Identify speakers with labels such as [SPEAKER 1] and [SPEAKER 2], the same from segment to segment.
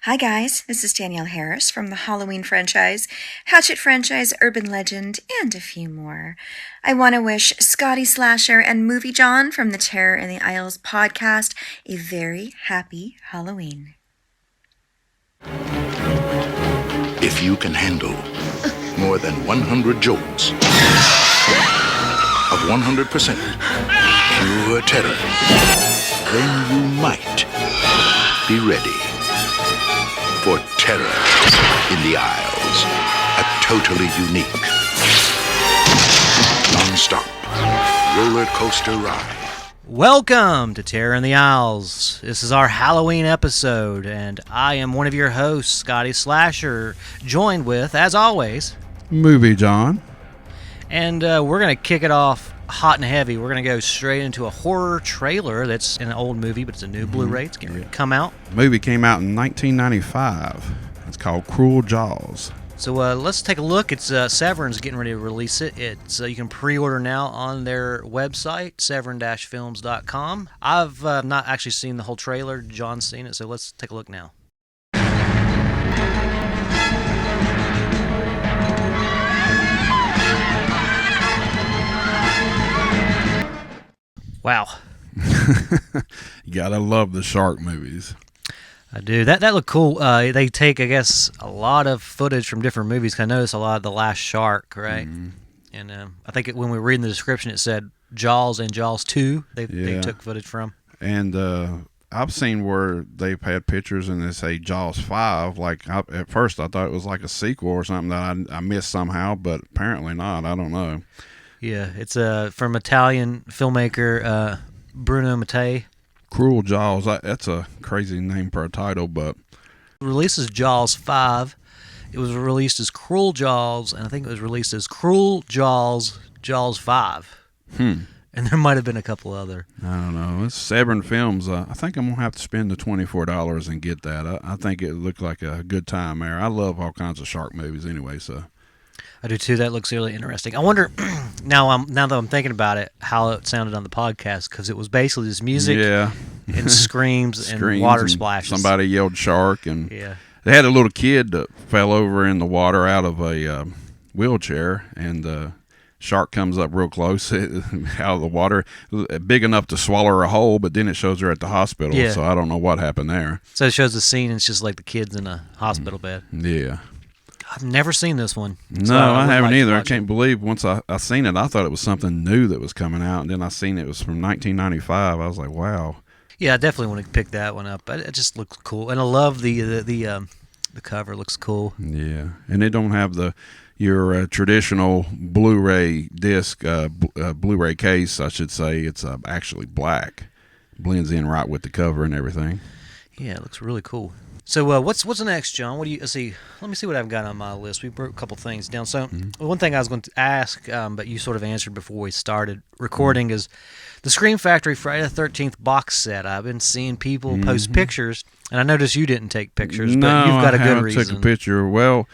[SPEAKER 1] Hi guys, this is Danielle Harris from the Halloween franchise, Hatchet franchise, Urban Legend, and a few more. I want to wish Scotty Slasher and Movie John from the Terror in the Isles podcast a very happy Halloween.
[SPEAKER 2] If you can handle more than 100 jolts of 100% pure terror, then you might be ready for Terror in the Isles, a totally unique, non-stop roller coaster ride.
[SPEAKER 3] Welcome to Terror in the Isles. This is our Halloween episode, and I am one of your hosts, Scotty Slasher, joined with, as always,
[SPEAKER 4] Movie John.
[SPEAKER 3] And we're going to kick it off hot and heavy. We're going to go straight into a horror trailer that's an old movie, but it's a new Blu-ray. It's getting ready to come out.
[SPEAKER 4] The movie came out in 1995. It's called Cruel Jaws.
[SPEAKER 3] So let's take a look. It's Severn's getting ready to release it. It's you can pre-order now on their website, severn-films.com. I've not actually seen the whole trailer. John's seen it, so let's take a look now. Wow.
[SPEAKER 4] You gotta love the shark movies.
[SPEAKER 3] I do. That looked cool. They take, I guess, a lot of footage from different movies. 'Cause I noticed a lot of The Last Shark, right? Mm-hmm. And I think when we were reading the description, it said Jaws and Jaws 2 they took footage from.
[SPEAKER 4] And I've seen where they've had pictures and they say Jaws 5. At first I thought it was like a sequel or something that I missed somehow, but apparently not. I don't know.
[SPEAKER 3] Yeah, it's from Italian filmmaker Bruno Mattei.
[SPEAKER 4] Cruel Jaws, that's a crazy name for a title, but...
[SPEAKER 3] It releases Jaws 5. It was released as Cruel Jaws, and I think it was released as Cruel Jaws 5. And there might have been a couple other.
[SPEAKER 4] I don't know. It's Severn Films. I think I'm going to have to spend the $24 and get that. I think it looked like a good time there. I love all kinds of shark movies anyway, so...
[SPEAKER 3] I do too. That looks really interesting. I wonder now that I'm thinking about it, how it sounded on the podcast, because it was basically just music and screams and water splashes.
[SPEAKER 4] Somebody yelled shark, and they had a little kid that fell over in the water out of a wheelchair, and the shark comes up real close out of the water, big enough to swallow her whole, but then it shows her at the hospital. Yeah. So I don't know what happened there.
[SPEAKER 3] So it shows the scene, and it's just like the kid's in a hospital bed.
[SPEAKER 4] Yeah.
[SPEAKER 3] I've never seen this one.
[SPEAKER 4] No, I haven't either. I can't believe once I seen it, I thought it was something new that was coming out, and then I seen it was from 1995. I was like, wow.
[SPEAKER 3] Yeah, I definitely want to pick that one up. It just looks cool, and I love the cover. Looks cool.
[SPEAKER 4] Yeah, and they don't have your traditional Blu-ray disc, Blu-ray case, I should say. It's actually black. Blends in right with the cover and everything.
[SPEAKER 3] Yeah, it looks really cool. So what's next, John? Let me see what I've got on my list. We broke a couple things down. So one thing I was going to ask, but you sort of answered before we started recording, is the Scream Factory Friday the 13th box set. I've been seeing people post pictures, and I noticed you didn't take pictures, but you've got a good reason.
[SPEAKER 4] No, I took a picture. Well,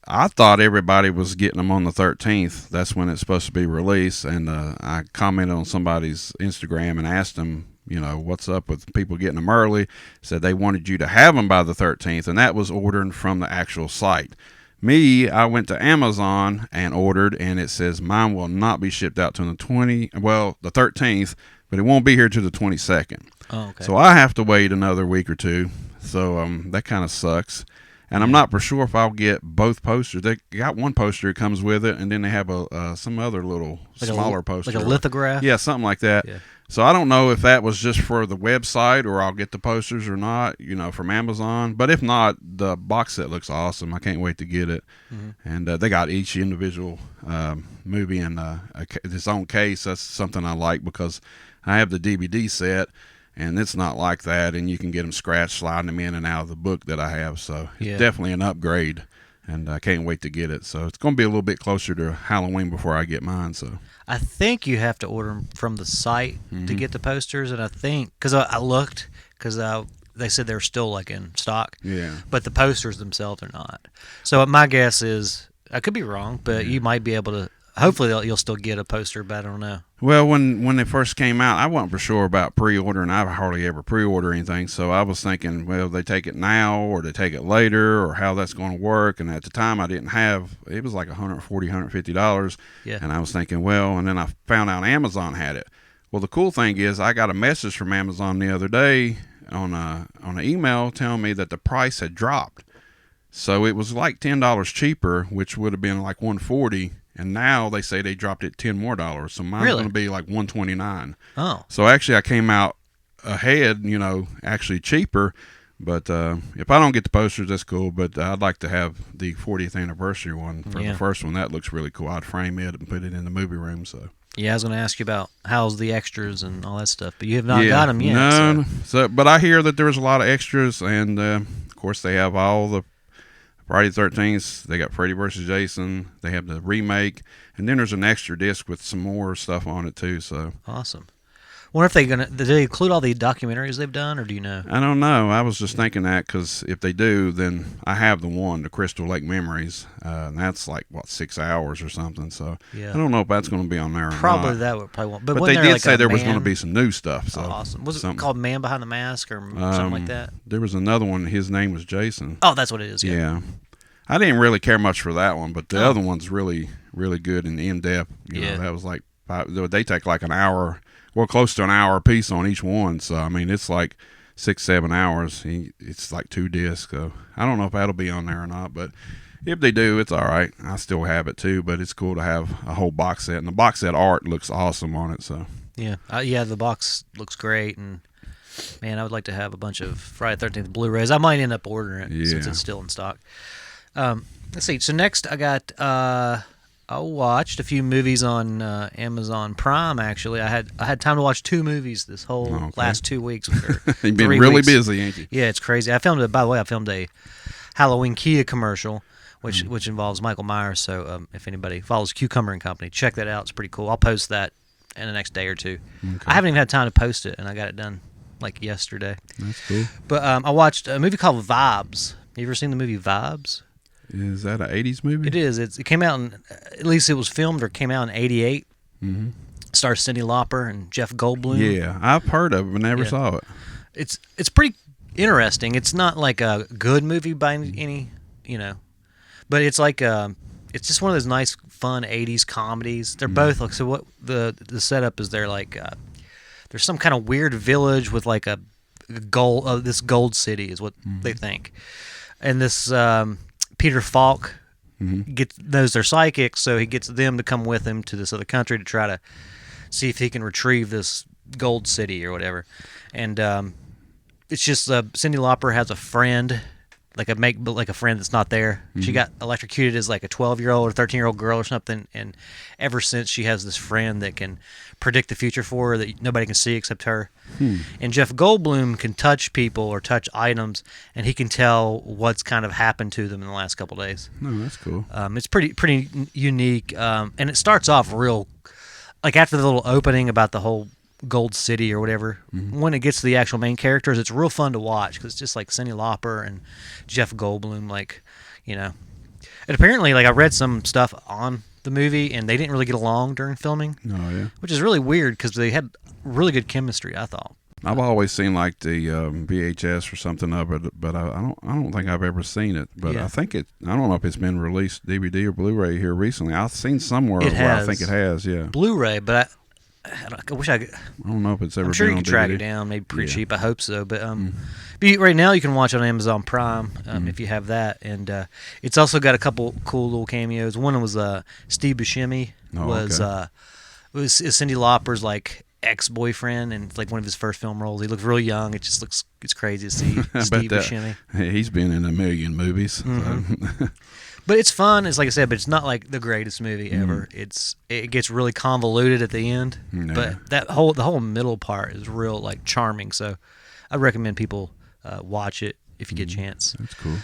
[SPEAKER 4] I thought everybody was getting them on the 13th. That's when it's supposed to be released, and I commented on somebody's Instagram and asked them, what's up with people getting them early. Said they wanted you to have them by the 13th, and that was ordering from the actual site. Me, I went to Amazon and ordered, and it says mine will not be shipped out till the 13th, but it won't be here till the 22nd.
[SPEAKER 3] Oh, okay.
[SPEAKER 4] So I have to wait another week or two. So that kind of sucks. And I'm not for sure if I'll get both posters. They got one poster that comes with it, and then they have some other little smaller poster.
[SPEAKER 3] Like a lithograph?
[SPEAKER 4] Yeah, something like that. Yeah. So I don't know if that was just for the website or I'll get the posters or not, from Amazon. But if not, the box set looks awesome. I can't wait to get it. And they got each individual movie in its own case. That's something I like because I have the DVD set, and it's not like that. And you can get them scratched, sliding them in and out of the book that I have. So it's definitely an upgrade. And I can't wait to get it. So it's going to be a little bit closer to Halloween before I get mine. So
[SPEAKER 3] I think you have to order them from the site to get the posters. And I think, because I looked, because they said they're still like in stock.
[SPEAKER 4] Yeah.
[SPEAKER 3] But the posters themselves are not. So my guess is, I could be wrong, but you might be able to hopefully you'll still get a poster, but I don't know.
[SPEAKER 4] Well, when they first came out, I wasn't for sure about pre-ordering. I hardly ever pre-order anything, so I was thinking, well, they take it now or they take it later, or how that's going to work. And at the time, I didn't have. It was like $140, $150.
[SPEAKER 3] Yeah.
[SPEAKER 4] And I was thinking, well, and then I found out Amazon had it. Well, the cool thing is, I got a message from Amazon the other day on an email telling me that the price had dropped. So it was like $10 cheaper, which would have been like $140. And now they say they dropped it $10 more. So mine's
[SPEAKER 3] Really?
[SPEAKER 4] going to be like $129.
[SPEAKER 3] Oh.
[SPEAKER 4] So actually, I came out ahead, actually cheaper. But if I don't get the posters, that's cool. But I'd like to have the 40th anniversary one for the first one. That looks really cool. I'd frame it and put it in the movie room. So
[SPEAKER 3] Yeah, I was going to ask you about how's the extras and all that stuff, but you have not got them yet.
[SPEAKER 4] No. But I hear that there's a lot of extras, and of course they have all the Friday the 13th. They got Freddy vs. Jason. They have the remake, and then there's an extra disc with some more stuff on it too. So
[SPEAKER 3] awesome. Wonder if did they include all the documentaries they've done, or do you know?
[SPEAKER 4] I don't know. I was just thinking that, because if they do, then I have the Crystal Lake Memories, and that's like 6 hours or something. So
[SPEAKER 3] Yeah.
[SPEAKER 4] I don't know if that's going to be on there or
[SPEAKER 3] Probably
[SPEAKER 4] not.
[SPEAKER 3] that would probably won't.
[SPEAKER 4] But
[SPEAKER 3] wasn't
[SPEAKER 4] they
[SPEAKER 3] there
[SPEAKER 4] did
[SPEAKER 3] like
[SPEAKER 4] say
[SPEAKER 3] a
[SPEAKER 4] there was going to
[SPEAKER 3] man-
[SPEAKER 4] be some new stuff. So
[SPEAKER 3] Oh, awesome. Was it
[SPEAKER 4] something.
[SPEAKER 3] called Man Behind the Mask or something like that?
[SPEAKER 4] There was another one. His name was Jason.
[SPEAKER 3] Oh, that's what it is. Yeah.
[SPEAKER 4] Yeah. I didn't really care much for that one, but the other one's really, really good and in-depth.
[SPEAKER 3] Yeah.
[SPEAKER 4] That was like they take like an hour, close to an hour a piece on each one. So, I mean, it's like 6-7 hours. It's like 2 discs. So, I don't know if that'll be on there or not, but if they do, it's all right. I still have it too, but it's cool to have a whole box set. And the box set art looks awesome on it. So,
[SPEAKER 3] Yeah. The box looks great, and man, I would like to have a bunch of Friday the 13th Blu-rays. I might end up ordering it since it's still in stock. Let's see. So next, I watched a few movies on Amazon Prime. Actually, I had time to watch 2 movies this whole last 2 weeks.
[SPEAKER 4] You've been really busy, ain't you?
[SPEAKER 3] Yeah, it's crazy. By the way, I filmed a Halloween Kia commercial, which involves Michael Myers. So if anybody follows Cucumber and Company, check that out. It's pretty cool. I'll post that in the next day or two. Okay. I haven't even had time to post it, and I got it done like yesterday.
[SPEAKER 4] That's cool.
[SPEAKER 3] But I watched a movie called Vibes. You ever seen the movie Vibes?
[SPEAKER 4] Is that an 80s movie?
[SPEAKER 3] It is. It came out at least it was filmed or came out in '88.
[SPEAKER 4] Mm-hmm.
[SPEAKER 3] Stars Cyndi Lauper and Jeff Goldblum.
[SPEAKER 4] Yeah, I've heard of it but never saw it.
[SPEAKER 3] It's pretty interesting. It's not like a good movie by any, but it's like it's just one of those nice, fun '80s comedies. They're both like, so. What the setup is? They're like there's some kind of weird village with like a gold. This gold city is what they think, and this. Peter Falk knows they're psychics, so he gets them to come with him to this other country to try to see if he can retrieve this gold city or whatever. And it's just Cyndi Lauper has a friend, like a friend that's not there. She got electrocuted as like a 12-year-old or 13-year-old girl or something, and ever since she has this friend that can predict the future for her that nobody can see except her. And Jeff Goldblum can touch people or touch items, and he can tell what's kind of happened to them in the last couple of days.
[SPEAKER 4] No, that's cool.
[SPEAKER 3] It's pretty unique, and it starts off real, like after the little opening about the whole Gold City or whatever. When it gets to the actual main characters, it's real fun to watch because it's just like Cyndi Lauper and Jeff Goldblum, And apparently, like I read some stuff on the movie, and they didn't really get along during filming.
[SPEAKER 4] Oh yeah,
[SPEAKER 3] which is really weird because they had really good chemistry, I thought.
[SPEAKER 4] I've always seen like the VHS or something of it, but I don't think I've ever seen it. But
[SPEAKER 3] Yeah.
[SPEAKER 4] I think I don't know if it's been released DVD or Blu-ray here recently. I've seen somewhere
[SPEAKER 3] It
[SPEAKER 4] where I
[SPEAKER 3] has.
[SPEAKER 4] think it has. Yeah,
[SPEAKER 3] Blu-ray, but I wish I could.
[SPEAKER 4] I don't know if it's ever.
[SPEAKER 3] I'm sure you
[SPEAKER 4] been
[SPEAKER 3] can
[SPEAKER 4] on
[SPEAKER 3] track
[SPEAKER 4] DVD.
[SPEAKER 3] it down, maybe pretty
[SPEAKER 4] Yeah.
[SPEAKER 3] cheap. I hope so. But right now you can watch it on Amazon Prime if you have that, and it's also got a couple cool little cameos. One was Steve Buscemi was Cyndi Lauper's like ex-boyfriend, and it's like one of his first film roles. He looks real young. It's crazy to see
[SPEAKER 4] I
[SPEAKER 3] Steve
[SPEAKER 4] bet
[SPEAKER 3] Buscemi.
[SPEAKER 4] he's been in a million movies. So.
[SPEAKER 3] But it's fun. It's like I said, but it's not like the greatest movie ever. It gets really convoluted at the end,
[SPEAKER 4] Yeah.
[SPEAKER 3] but the whole middle part is real like charming. So I recommend people watch it if you get a chance.
[SPEAKER 4] That's cool.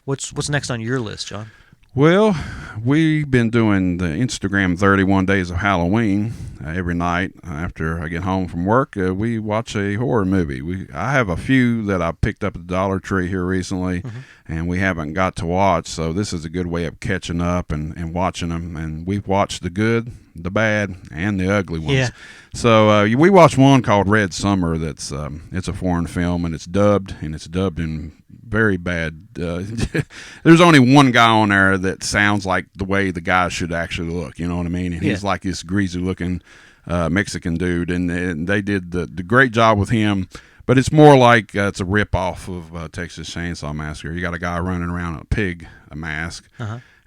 [SPEAKER 3] What's next on your list, John?
[SPEAKER 4] Well, we've been doing the Instagram 31 Days of Halloween every night after I get home from work. We watch a horror movie. I have a few that I picked up at the Dollar Tree here recently, and we haven't got to watch. So this is a good way of catching up and watching them. And we've watched the good, the bad, and the ugly ones.
[SPEAKER 3] Yeah.
[SPEAKER 4] So we watched one called Red Summer. That's it's a foreign film, and it's dubbed in very bad. There's only one guy on there that sounds like the way the guy should actually look. You know what I mean? And he's like this greasy looking Mexican dude, and they did the great job with him. But it's more like it's a rip off of Texas Chainsaw Massacre. You got a guy running around in a pig mask.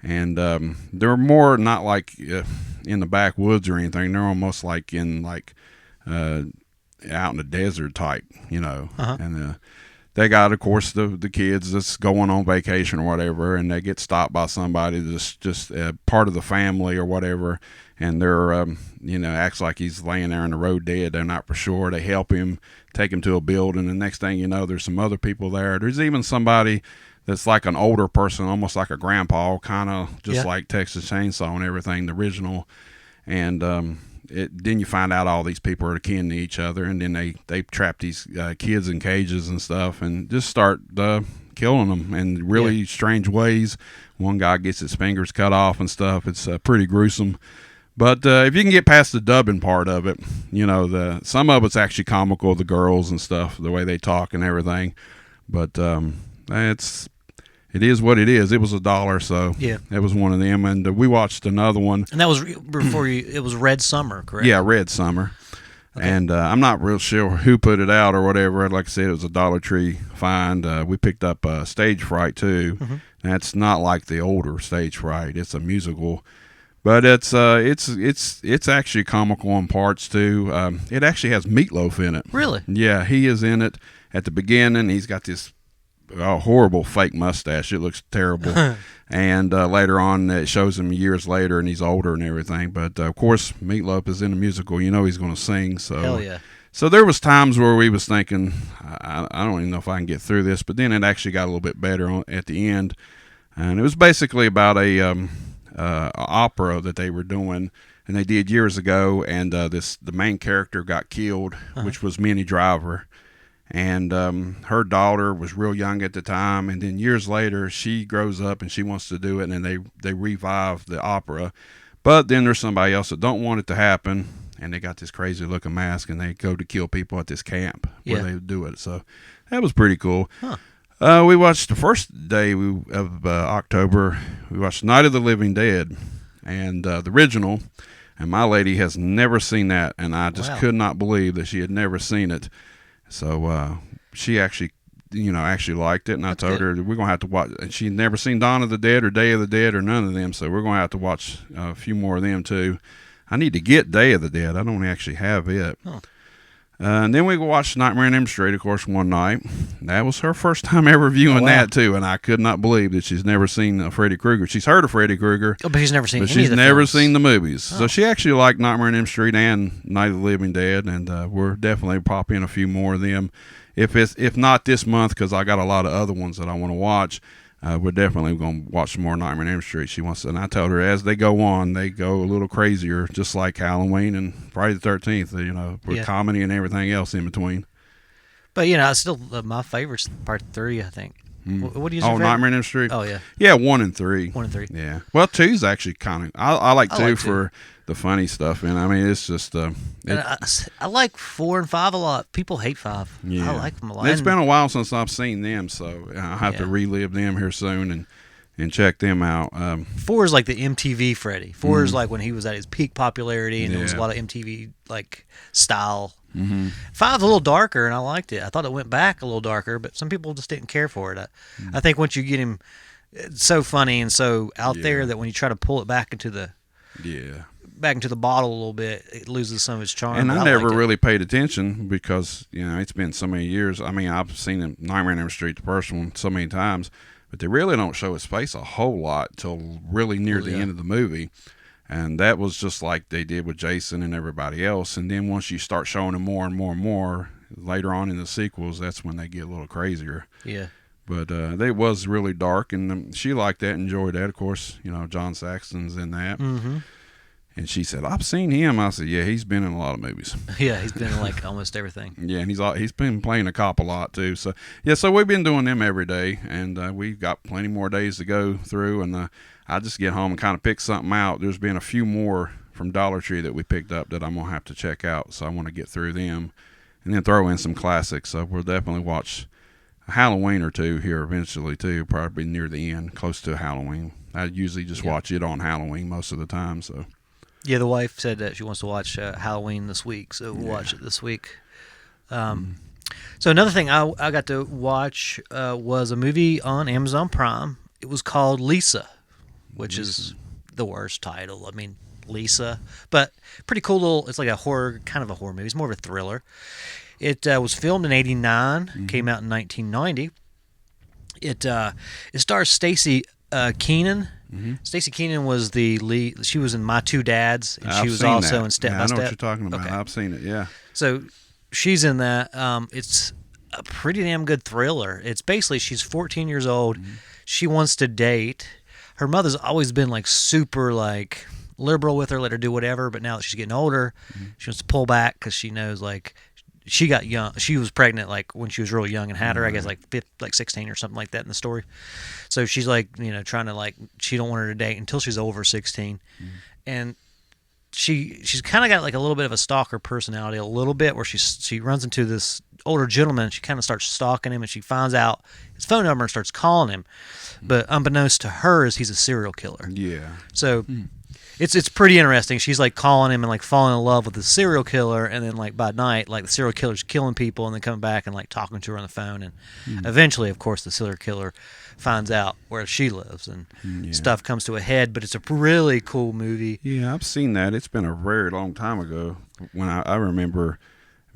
[SPEAKER 4] And they're more not like in the backwoods or anything. They're almost like in out in the desert type, you know. And they got, of course, the kids that's going on vacation or whatever, and they get stopped by somebody that's just part of the family or whatever, and they're acts like he's laying there in the road dead. They're not for sure. They help him, take him to a building, and next thing you know, there's some other people there. There's even somebody that's like an older person, almost like a grandpa, kind of just like Texas Chainsaw and everything, the original. And then you find out all these people are kin to each other, and then they trap these kids in cages and stuff and just start killing them in really strange ways. One guy gets his fingers cut off and stuff. It's pretty gruesome. But if you can get past the dubbing part of it, you know, some of it's actually comical, the girls and stuff, the way they talk and everything. But it is what it is. It was $1, so it was one of them. And we watched another one.
[SPEAKER 3] And that was before it was Red Summer, correct?
[SPEAKER 4] Yeah, Red Summer. Okay. And I'm not real sure who put it out or whatever. Like I said, it was a Dollar Tree find. We picked up Stage Fright too. That's not like the older Stage Fright. It's a musical, but it's actually comical in parts too. It actually has Meatloaf in it.
[SPEAKER 3] Really?
[SPEAKER 4] Yeah, he is in it at the beginning. He's got this horrible fake mustache. It looks terrible. And later on, it shows him years later, and he's older and everything. But of course, Meatloaf is in the musical. You know he's going to sing. So
[SPEAKER 3] hell yeah. So
[SPEAKER 4] there was times where we was thinking, I don't even know if I can get through this. But then it actually got a little bit better at the end, and it was basically about a opera that they were doing, and they did years ago. And the main character got killed, which was Minnie Driver. And her daughter was real young at the time, and then years later she grows up and she wants to do it, and they revive the opera. But then there's somebody else that don't want it to happen, and they got this crazy looking mask, and they go to kill people at this camp where they do it. So that was pretty cool. We watched the first day of October. We watched Night of the Living Dead, and the original. And my lady has never seen that, and I just could not believe that she had never seen it. So she actually liked it, and I told her we're gonna have to watch. And she'd never seen Dawn of the Dead or Day of the Dead or none of them, so we're gonna have to watch a few more of them too. I need to get Day of the Dead. I don't actually have it. And then we watched Nightmare on Elm Street, of course, one night. That was her first time ever viewing that too, and I could not believe that she's never seen Freddy Krueger. She's heard of Freddy Krueger,
[SPEAKER 3] but she's never seen.
[SPEAKER 4] But she's never seen the movies. So she actually liked Nightmare on Elm Street and Night of the Living Dead, and we're definitely pop in a few more of them. If not this month, because I got a lot of other ones that I want to watch. We're definitely going to watch some more Nightmare on Elm Street. She wants to, and I told her as they go on, they go a little crazier, just like Halloween and Friday the 13th, with comedy and everything else in between.
[SPEAKER 3] But, it's still my favorite's part 3, I think. What do you say?
[SPEAKER 4] Nightmare on Elm Street?
[SPEAKER 3] Oh, yeah.
[SPEAKER 4] Yeah, 1 and 3.
[SPEAKER 3] 1 and 3.
[SPEAKER 4] Yeah. Well, 2's actually kind of, I like 2 for the funny stuff, and I mean, it's just
[SPEAKER 3] I like 4 and 5 a lot. People hate 5.
[SPEAKER 4] Yeah.
[SPEAKER 3] I like them a lot.
[SPEAKER 4] It's been a while since I've seen them, so I'll have to relive them here soon and check them out.
[SPEAKER 3] 4 is like the MTV Freddy. 4 is like when he was at his peak popularity, and there was a lot of MTV like style. 5's a little darker, and I liked it. I thought it went back a little darker, but some people just didn't care for it. I think once you get him, it's so funny and so out there that when you try to pull it back into the bottle a little bit, it loses some of its charm.
[SPEAKER 4] And I never really paid attention because it's been so many years. I mean, I've seen Nightmare on Elm Street, the first one, so many times, but they really don't show his face a whole lot till really near the end of the movie. And that was just like they did with Jason and everybody else. And then once you start showing him more and more and more later on in the sequels, that's when they get a little crazier.
[SPEAKER 3] Yeah.
[SPEAKER 4] But it was really dark, and she liked that, enjoyed that. Of course, John Saxon's in that.
[SPEAKER 3] Mm-hmm.
[SPEAKER 4] And she said, "I've seen him." I said, "Yeah, he's been in a lot of movies."
[SPEAKER 3] Yeah, he's been in like almost everything.
[SPEAKER 4] Yeah, and he's been playing a cop a lot too. So yeah, so we've been doing them every day, and we've got plenty more days to go through. And I just get home and kind of pick something out. There's been a few more from Dollar Tree that we picked up that I'm gonna have to check out. So I want to get through them, and then throw in some classics. So we'll definitely watch a Halloween or two here eventually too. Probably near the end, close to Halloween. I usually just watch it on Halloween most of the time. So.
[SPEAKER 3] Yeah, the wife said that she wants to watch Halloween this week, so we'll watch it this week. So another thing I got to watch was a movie on Amazon Prime. It was called Lisa, which is the worst title. I mean, Lisa, but pretty cool little. It's like a horror, kind of a horror movie. It's more of a thriller. It was filmed in '89, came out in 1990. It stars Stacy Keenan. Mm-hmm. Stacy Keenan was the lead. She was in My Two Dads, and she was also in Step by Step.
[SPEAKER 4] I know what you're talking about. Okay. I've seen it. Yeah.
[SPEAKER 3] So she's in that. It's a pretty damn good thriller. It's basically she's 14 years old. Mm-hmm. She wants to date. Her mother's always been like super like liberal with her, let her do whatever. But now that she's getting older, she wants to pull back because she knows like she got young. She was pregnant like when she was really young and had her, I guess like 16 or something like that in the story. So she's like, trying to like, she don't want her to date until she's over 16. And she's kind of got like a little bit of a stalker personality, a little bit, where she runs into this older gentleman. And she kind of starts stalking him, and she finds out his phone number and starts calling him. But unbeknownst to her is he's a serial killer.
[SPEAKER 4] Yeah.
[SPEAKER 3] So it's pretty interesting. She's like calling him and like falling in love with the serial killer, and then like by night, like the serial killer's killing people, and then coming back and like talking to her on the phone, and eventually, of course, the serial killer finds out where she lives, and stuff comes to a head. But it's a really cool movie.
[SPEAKER 4] Yeah, I've seen that. It's been a very long time ago. When I remember.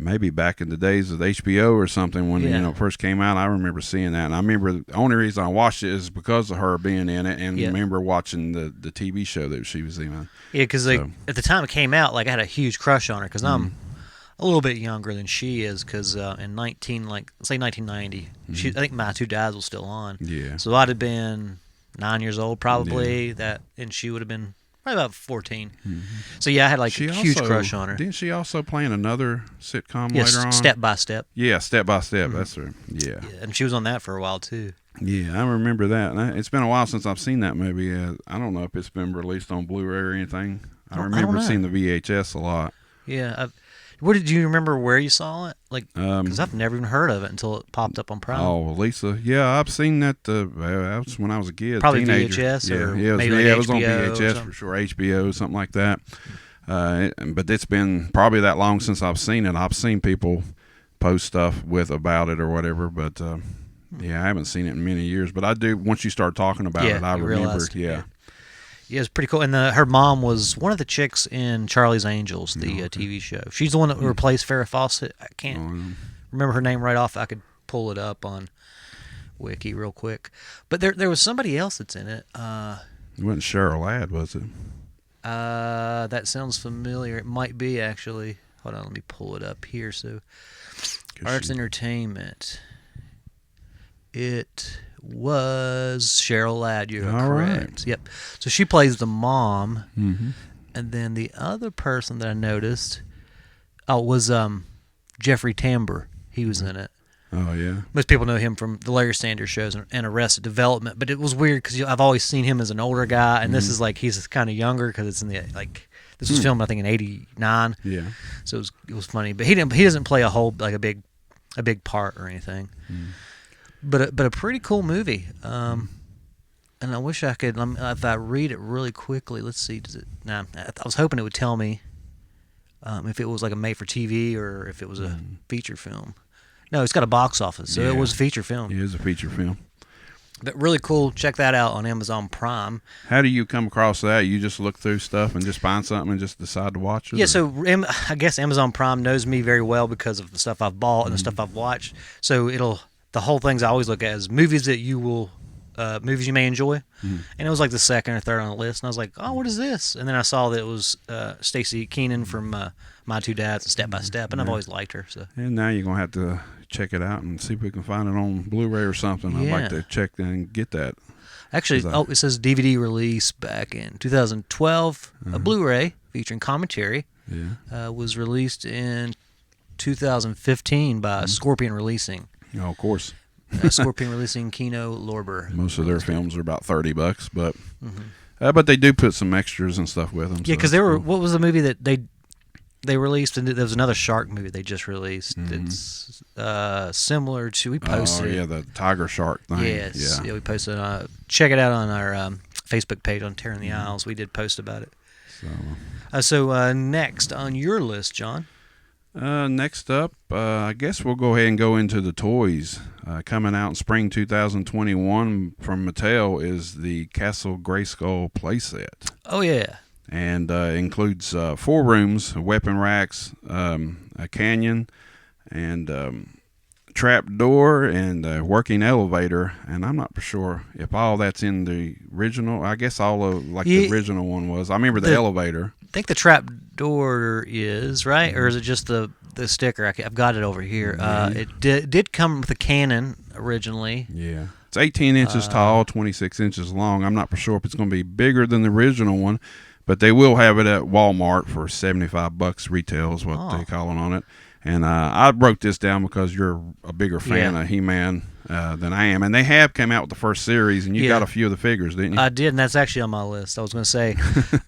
[SPEAKER 4] Maybe back in the days of HBO or something when it first came out, I remember seeing that. And I remember the only reason I watched it is because of her being in it, and remember watching the TV show that she was in.
[SPEAKER 3] Yeah, because at the time it came out, like I had a huge crush on her because I'm a little bit younger than she is. Because in 1990, I think My Two Dads was still on.
[SPEAKER 4] Yeah.
[SPEAKER 3] So I'd have been 9 years old probably. And she would have been. Probably about 14. So I had like a huge crush on her.
[SPEAKER 4] Didn't she also play in another sitcom later on?
[SPEAKER 3] Step by Step.
[SPEAKER 4] Yeah, Step by Step. That's her. Yeah.
[SPEAKER 3] And she was on that for a while too.
[SPEAKER 4] Yeah, I remember that. And it's been a while since I've seen that movie. I don't know if it's been released on Blu-ray or anything. I remember seeing the VHS a lot.
[SPEAKER 3] Yeah. What did you remember where you saw it? Like, because I've never even heard of it until it popped up on Prime.
[SPEAKER 4] Oh, Lisa. Yeah, I've seen that. That was when I was a kid.
[SPEAKER 3] Probably
[SPEAKER 4] teenager.
[SPEAKER 3] VHS or
[SPEAKER 4] it was on VHS for sure. HBO, something like that. But it's been probably that long since I've seen it. I've seen people post stuff about it or whatever, but I haven't seen it in many years. But I do. Once you start talking about it, I remember.
[SPEAKER 3] Yeah, it's pretty cool. And her mom was one of the chicks in Charlie's Angels, the TV show. She's the one that replaced Farrah Fawcett. I can't remember her name right off. I could pull it up on Wiki real quick. But there was somebody else that's in it.
[SPEAKER 4] It wasn't Cheryl Ladd, was it?
[SPEAKER 3] That sounds familiar. It might be, actually. Hold on, let me pull it up here. So, Arts Entertainment. It was Cheryl Ladd. You're correct. Right. Yep. So she plays the mom, and then the other person that I noticed, was Jeffrey Tambor. He was in it.
[SPEAKER 4] Oh yeah.
[SPEAKER 3] Most people know him from the Larry Sanders shows and Arrested Development, but it was weird because I've always seen him as an older guy, and this is like he's kind of younger because it's in the this was filmed I think in '89.
[SPEAKER 4] Yeah.
[SPEAKER 3] So it was funny, but he doesn't play a whole like a big part or anything. But a pretty cool movie. And I wish I could. If I read it really quickly, let's see. I was hoping it would tell me if it was like a made-for-TV or if it was a feature film. No, it's got a box office, so it was a feature film.
[SPEAKER 4] It is a feature film.
[SPEAKER 3] But really cool. Check that out on Amazon Prime.
[SPEAKER 4] How do you come across that? You just look through stuff and just find something and just decide to watch it?
[SPEAKER 3] Yeah, so I guess Amazon Prime knows me very well because of the stuff I've bought and the stuff I've watched. So the whole things I always look at is movies that you will movies you may enjoy, and it was like the second or third on the list. And I was like, oh, what is this? And then I saw that it was Stacey Keenan from My Two Dads and Step by Step, and I've always liked her. So.
[SPEAKER 4] And now you're gonna have to check it out and see if we can find it on Blu-ray or something. I'd like to check and get that.
[SPEAKER 3] Actually, it says DVD release back in 2012. A Blu-ray featuring commentary was released in 2015 by Scorpion Releasing.
[SPEAKER 4] Oh, of course.
[SPEAKER 3] Scorpion Releasing, Kino Lorber.
[SPEAKER 4] Most of their films are about $30, but they do put some extras and stuff with them.
[SPEAKER 3] Yeah, because cool. What was the movie that they released? And there was another shark movie they just released. It's similar to, we posted.
[SPEAKER 4] Oh yeah, the tiger shark thing.
[SPEAKER 3] Yes, yeah, we posted. Check it out on our Facebook page on Tearing the Aisles. We did post about it. So next on your list, John.
[SPEAKER 4] Next up, I guess we'll go ahead and go into the toys. Coming out in spring 2021 from Mattel is the Castle Grayskull playset.
[SPEAKER 3] Oh, yeah.
[SPEAKER 4] And includes 4 rooms, weapon racks, a canyon, and trap door, and a working elevator. And I'm not for sure if all that's in the original. I guess all of the original one was. I remember the elevator.
[SPEAKER 3] I think the trap door is, right? Or is it just the sticker? I've got it over here. It did come with a cannon originally.
[SPEAKER 4] Yeah. It's 18 inches tall, 26 inches long. I'm not for sure if it's going to be bigger than the original one, but they will have it at Walmart for $75 retail is what they call it on it. And I wrote this down because you're a bigger fan of He-Man than I am. And they have come out with the first series, and you got a few of the figures, didn't you?
[SPEAKER 3] I did, and that's actually on my list. I was going to say,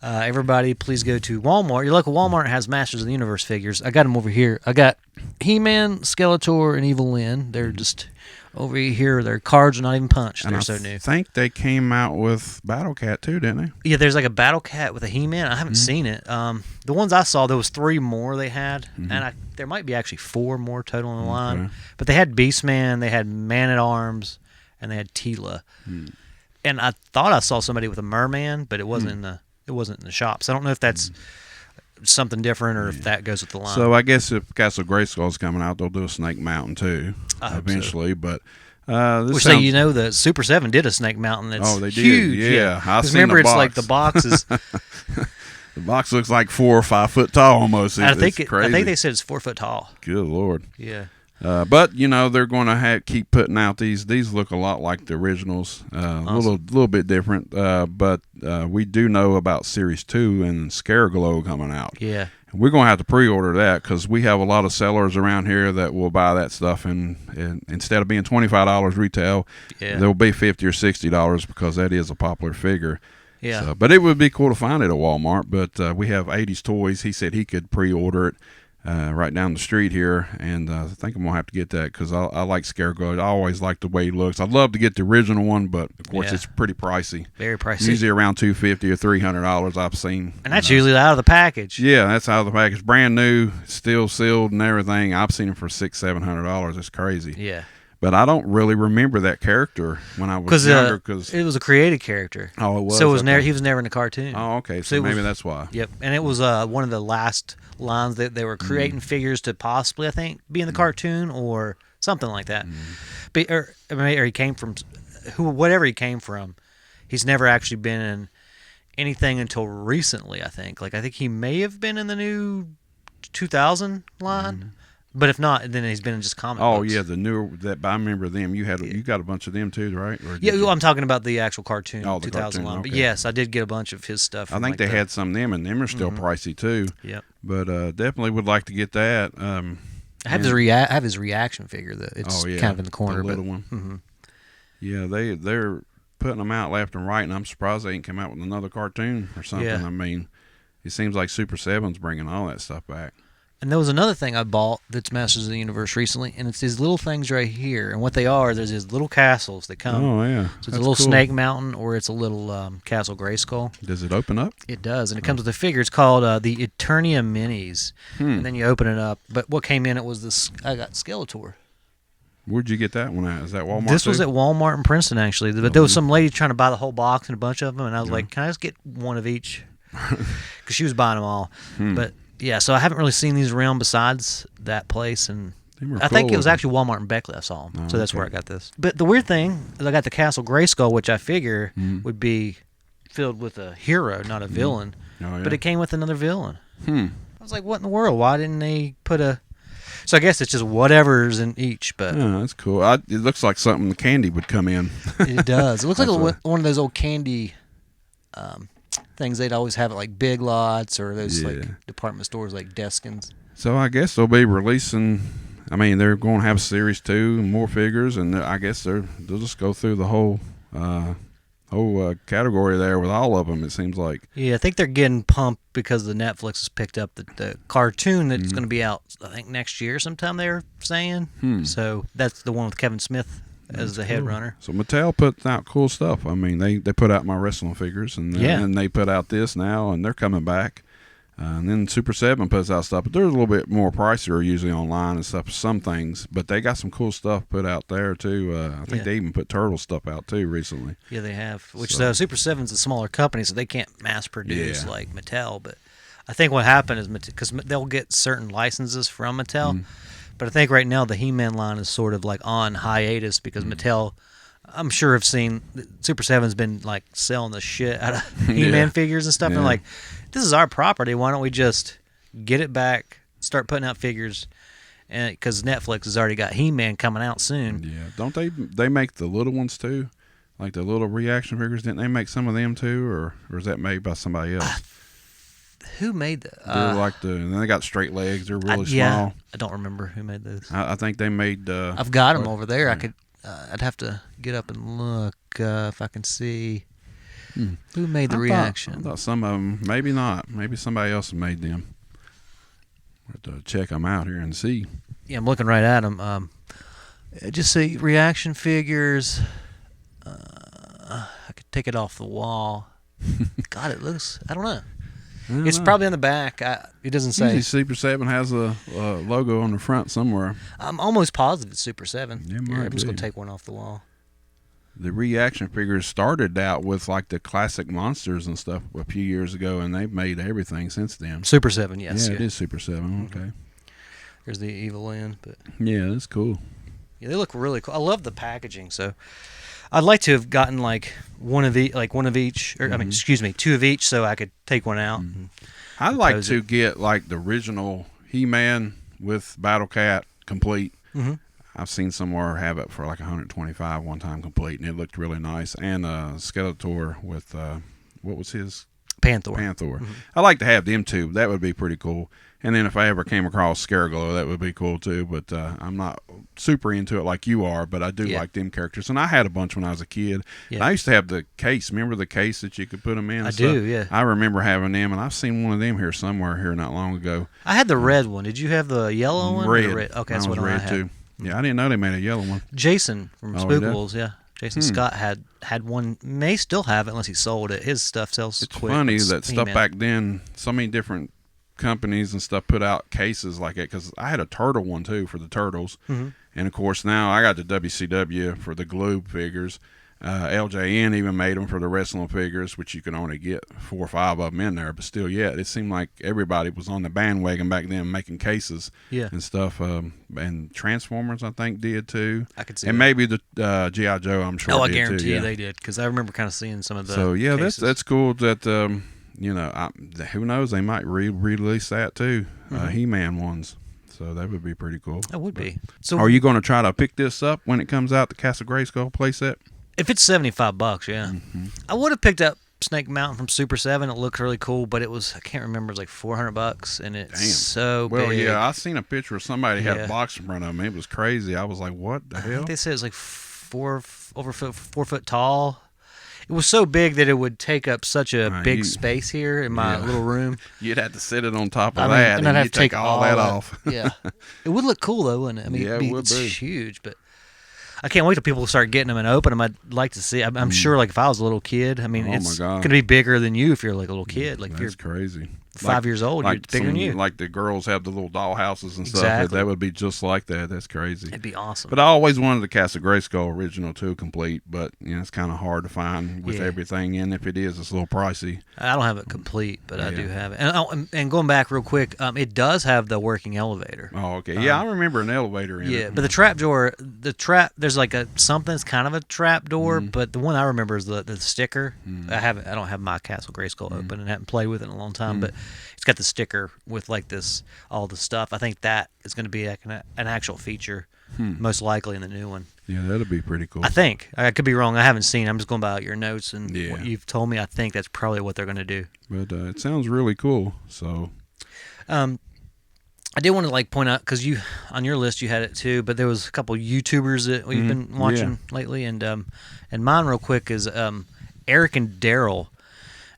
[SPEAKER 3] everybody, please go to Walmart. Your local Walmart has Masters of the Universe figures. I got them over here. I got He-Man, Skeletor, and Evil Lyn. They're just over here. Their cards are not even punched. They're so new.
[SPEAKER 4] I think they came out with Battle Cat, too, didn't they?
[SPEAKER 3] Yeah, there's like a Battle Cat with a He-Man. I haven't seen it. The ones I saw, there was 3 more they had, and there might be actually 4 more total in the line. But they had Beastman, they had Man-at-Arms, and they had Tila. And I thought I saw somebody with a Merman, but it wasn't in the shop. So I don't know if that's something different or if that goes with the line.
[SPEAKER 4] So I guess if Castle Grayskull's coming out, they'll do a Snake Mountain too eventually. So. But
[SPEAKER 3] the Super 7 did a Snake Mountain that's huge.
[SPEAKER 4] Yeah. I
[SPEAKER 3] remember it's like the box is
[SPEAKER 4] the box looks like 4 or 5 foot tall almost.
[SPEAKER 3] I think
[SPEAKER 4] crazy.
[SPEAKER 3] I think they said it's 4 foot tall.
[SPEAKER 4] Good Lord.
[SPEAKER 3] Yeah.
[SPEAKER 4] But they're going to keep putting out these. These look a lot like the originals, a little bit different. But we do know about Series 2 and Scareglow coming out.
[SPEAKER 3] Yeah,
[SPEAKER 4] and we're going to have to pre-order that because we have a lot of sellers around here that will buy that stuff, and instead of being $25 retail, they'll be $50 or $60 because that is a popular figure.
[SPEAKER 3] Yeah.
[SPEAKER 4] So, but it would be cool to find it at Walmart. But we have 80s Toys. He said he could pre-order it. Right down the street here, and I think I'm gonna have to get that because I like Scareglow. I always like the way he looks. I'd love to get the original one, but of course it's pretty pricey.
[SPEAKER 3] Very pricey.
[SPEAKER 4] Usually around $250 or $300 I've seen.
[SPEAKER 3] And that's usually out of the package.
[SPEAKER 4] Yeah, that's out of the package, brand new, still sealed and everything. I've seen them for $600-$700. It's crazy.
[SPEAKER 3] Yeah.
[SPEAKER 4] But I don't really remember that character when I was younger because
[SPEAKER 3] it was a created character.
[SPEAKER 4] Oh, it was.
[SPEAKER 3] So he was never in the cartoon.
[SPEAKER 4] Oh, okay. So maybe that's why.
[SPEAKER 3] Yep, and it was one of the last lines that they were creating figures to possibly, I think, be in the cartoon or something like that. But, or he came from whatever he came from. He's never actually been in anything until recently. I think. I think he may have been in the new 2000 line. But if not, then he's been in just comic books.
[SPEAKER 4] Oh yeah, the newer that I remember them. You got a bunch of them too, right?
[SPEAKER 3] I'm talking about the actual cartoon,
[SPEAKER 4] the
[SPEAKER 3] 2000
[SPEAKER 4] cartoon,
[SPEAKER 3] line.
[SPEAKER 4] okay.
[SPEAKER 3] But yes, I did get a bunch of his stuff.
[SPEAKER 4] I think they had some of them, and them are still pricey too.
[SPEAKER 3] Yep.
[SPEAKER 4] But definitely would like to get that.
[SPEAKER 3] I have his reaction figure. It's kind of in the corner,
[SPEAKER 4] the little one. Yeah, they're putting them out left and right, and I'm surprised they ain't come out with another cartoon or something.
[SPEAKER 3] Yeah.
[SPEAKER 4] I mean, it seems like Super 7's bringing all that stuff back.
[SPEAKER 3] And there was another thing I bought that's Masters of the Universe recently, and it's these little things right here. And what they are, there's these little castles that come.
[SPEAKER 4] Oh, yeah.
[SPEAKER 3] So it's a little Snake Mountain, or it's a little Castle Grayskull.
[SPEAKER 4] Does it open up?
[SPEAKER 3] It does, and it comes with a figure. It's called the Eternia Minis. And then you open it up. But what came in it was this. I got Skeletor.
[SPEAKER 4] Where'd you get that one at? Is that Walmart?
[SPEAKER 3] This was at Walmart in Princeton, actually. But there was some lady trying to buy the whole box and a bunch of them, and I was like, can I just get one of each? Because she was buying them all. But... yeah, so I haven't really seen these around besides that place, and I think it was actually Walmart in Beckley. I saw them, so that's where I got this. But the weird thing is, I got the Castle Grayskull, which I figure would be filled with a hero, not a villain.
[SPEAKER 4] Oh, yeah.
[SPEAKER 3] But it came with another villain. I was like, what in the world? Why didn't they put a... So I guess it's just whatever's in each, but...
[SPEAKER 4] Yeah, that's cool. It looks like something the candy would come in.
[SPEAKER 3] It does. It looks like one of those old candy things they'd always have at like Big Lots or those like department stores like Deskins.
[SPEAKER 4] So I guess they'll be releasing... I mean, they're going to have Series 2 and more figures, and I guess they'll just go through the whole category there with all of them, it seems like.
[SPEAKER 3] Yeah, I think they're getting pumped because the Netflix has picked up the cartoon that's going to be out, I think, next year sometime, they're saying. So that's the one with Kevin Smith as the head runner.
[SPEAKER 4] So Mattel puts out cool stuff. I mean, they put out my wrestling figures, and they put out this now, and they're coming back. And then Super 7 puts out stuff, but they're a little bit more pricier usually online and stuff, some things. But they got some cool stuff put out there, too. I think they even put Turtle stuff out, too, recently.
[SPEAKER 3] Yeah, they have. Which Super 7's a smaller company, so they can't mass produce like Mattel. But I think what happened is, because they'll get certain licenses from Mattel, but I think right now the He-Man line is sort of like on hiatus because Mattel... I'm sure have seen Super 7's been like selling the shit out of He-Man figures and stuff. And like, this is our property. Why don't we just get it back, start putting out figures? And because Netflix has already got He-Man coming out soon.
[SPEAKER 4] Yeah, don't they make the little ones too? Like the little reaction figures, didn't they make some of them too, or is that made by somebody else?
[SPEAKER 3] Who made that?
[SPEAKER 4] They're like and they got straight legs. They're really
[SPEAKER 3] yeah,
[SPEAKER 4] small.
[SPEAKER 3] I don't remember who made those.
[SPEAKER 4] I think they made.
[SPEAKER 3] I've got them over there. I could. I'd have to get up and look if I can see who made the reaction.
[SPEAKER 4] I thought some of them, maybe not. Maybe somebody else made them. We'll have to check them out here and see.
[SPEAKER 3] Yeah, I'm looking right at them. Just see reaction figures. I could take it off the wall. God, it looks. I don't know. It's probably on the back. It doesn't say.
[SPEAKER 4] Usually Super 7 has a logo on the front somewhere.
[SPEAKER 3] I'm almost positive it's Super 7.
[SPEAKER 4] Yeah,
[SPEAKER 3] I'm just going to take one off the wall.
[SPEAKER 4] The reaction figures started out with like the classic monsters and stuff a few years ago, and they've made everything since then.
[SPEAKER 3] Super 7, yes.
[SPEAKER 4] Yeah, it is Super 7. Okay.
[SPEAKER 3] There's the evil end. But
[SPEAKER 4] yeah, that's cool.
[SPEAKER 3] Yeah, they look really cool. I love the packaging, so... I'd like to have gotten like one of each, or I mean, excuse me, two of each, so I could take one out.
[SPEAKER 4] I'd like to get like the original He-Man with Battle Cat complete. I've seen somewhere have it for like $125 one time complete, and it looked really nice. And Skeletor with what was his Panther. I'd like to have them too. That would be pretty cool. And then if I ever came across Scareglow, that would be cool too. But I'm not super into it like you are, but I do like them characters. And I had a bunch when I was a kid. Yeah. I used to have the case. Remember the case that you could put them in?
[SPEAKER 3] I do, yeah.
[SPEAKER 4] I remember having them, and I've seen one of them here somewhere here not long ago.
[SPEAKER 3] I had the red one. Did you have the yellow one?
[SPEAKER 4] Red.
[SPEAKER 3] Okay, that's what I had. Too.
[SPEAKER 4] Yeah, I didn't know they made a yellow one.
[SPEAKER 3] Jason from Spookables, yeah. Jason Scott had one, may still have it unless he sold it. His stuff sells quick.
[SPEAKER 4] It's funny that stuff back then, so many different companies and stuff put out cases like it, because I had a turtle one too for the turtles. And of course now I got the WCW for the glue figures. LJN even made them for the wrestling figures, which you can only get 4 or 5 of them in there, but still, it seemed like everybody was on the bandwagon back then making cases and stuff. And Transformers, I think, did too.
[SPEAKER 3] I could see
[SPEAKER 4] and
[SPEAKER 3] that.
[SPEAKER 4] maybe the G.I. Joe, I'm sure.
[SPEAKER 3] I
[SPEAKER 4] did
[SPEAKER 3] guarantee
[SPEAKER 4] too,
[SPEAKER 3] you they did, because I remember kind of seeing some of the
[SPEAKER 4] So yeah,
[SPEAKER 3] cases.
[SPEAKER 4] that's cool that who knows, they might re-release that too, He-Man ones. So that would be pretty cool.
[SPEAKER 3] That would be. So
[SPEAKER 4] are you going to try to pick this up when it comes out, the Castle Grayskull playset?
[SPEAKER 3] If it's $75, yeah. I would have picked up Snake Mountain from Super 7. It looked really cool, but it was, I can't rememver, it was like $400, and it's so big.
[SPEAKER 4] Well, yeah, I seen a picture of somebody had a box in front of them. It was crazy. I was like, what the hell?
[SPEAKER 3] I think they said it was like 4 foot tall. It was so big that it would take up such a big space here in my little room.
[SPEAKER 4] You'd have to sit it on top of that, and
[SPEAKER 3] I'd have
[SPEAKER 4] you'd
[SPEAKER 3] to take
[SPEAKER 4] all that off.
[SPEAKER 3] Yeah. It would look cool, though, wouldn't it? I mean,
[SPEAKER 4] it would
[SPEAKER 3] it's
[SPEAKER 4] be
[SPEAKER 3] huge, but I can't wait till people start getting them and open them. I'd like to see. I'm sure, like, if I was a little kid, I mean, it's going to be bigger than you if you're like a little kid. Like,
[SPEAKER 4] that's crazy.
[SPEAKER 3] 5 years old, you're bigger than you.
[SPEAKER 4] Like the girls have the little doll houses and stuff.
[SPEAKER 3] Exactly.
[SPEAKER 4] That would be just like that. That's crazy.
[SPEAKER 3] It'd be awesome.
[SPEAKER 4] But I always wanted the Cast of Grayskull original too complete, but it's kind of hard to find with everything in. If it is, it's a little pricey.
[SPEAKER 3] I don't have it complete, but I do have it. And going back real quick, it does have the working elevator.
[SPEAKER 4] Oh, okay. Yeah, I remember an elevator in it.
[SPEAKER 3] Yeah, but the trap door, there's like something that's kind of a trap door, but the one I remember is the sticker. I don't have my Castle Grayskull open and haven't played with it in a long time, but it's got the sticker with like all the stuff. I think that is going to be like an actual feature, most likely in the new one.
[SPEAKER 4] Yeah, that'd be pretty cool.
[SPEAKER 3] I think. I could be wrong. I haven't seen. I'm just going by your notes and what you've told me. I think that's probably what they're going to do.
[SPEAKER 4] But it sounds really cool. So,
[SPEAKER 3] I did want to like point out because on your list you had it too, but there was a couple YouTubers that we've been watching lately, and mine real quick is Eric and Daryl.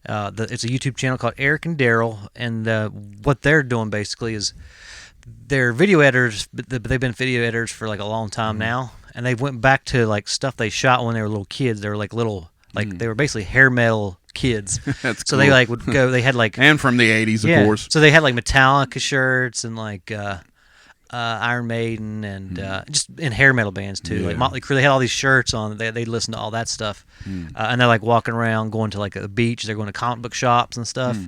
[SPEAKER 3] It's a YouTube channel called Eric and Daryl, and what they're doing basically is they're video editors, but they've been video editors for like a long time now, and they went back to like stuff they shot when they were little kids. They were like little, they were basically hair metal kids.
[SPEAKER 4] That's
[SPEAKER 3] so
[SPEAKER 4] cool.
[SPEAKER 3] they like would go. They had like
[SPEAKER 4] and from the 80s, of course.
[SPEAKER 3] So they had like Metallica shirts and like Iron Maiden and just in hair metal bands too. Like Motley Crue, they had all these shirts on. They listened to all that stuff, and they're like walking around, going to like a beach. They're going to comic book shops and stuff,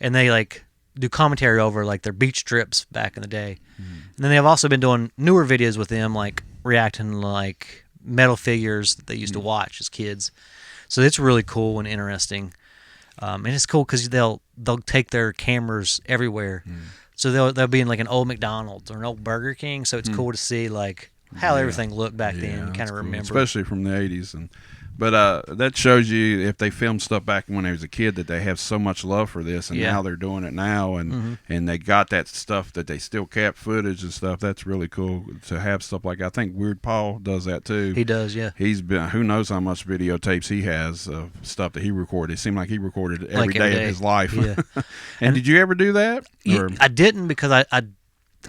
[SPEAKER 3] and they like do commentary over like their beach trips back in the day. And then they've also been doing newer videos with them, like reacting to like metal figures that they used to watch as kids. So it's really cool and interesting, and it's cool because they'll take their cameras everywhere. So they'll be in like an old McDonald's or an old Burger King. So it's cool to see like how everything looked back then. You kind of remember,
[SPEAKER 4] especially from the 80s. But that shows you if they filmed stuff back when they was a kid that they have so much love for this, and now they're doing it now, and they got that stuff that they still kept footage and stuff. That's really cool to have stuff like that. I think Weird Paul does that too.
[SPEAKER 3] He does, yeah.
[SPEAKER 4] He's been who knows how much videotapes he has of stuff that he recorded. It seemed like he recorded every day of his life.
[SPEAKER 3] Yeah.
[SPEAKER 4] and did you ever do that?
[SPEAKER 3] I didn't because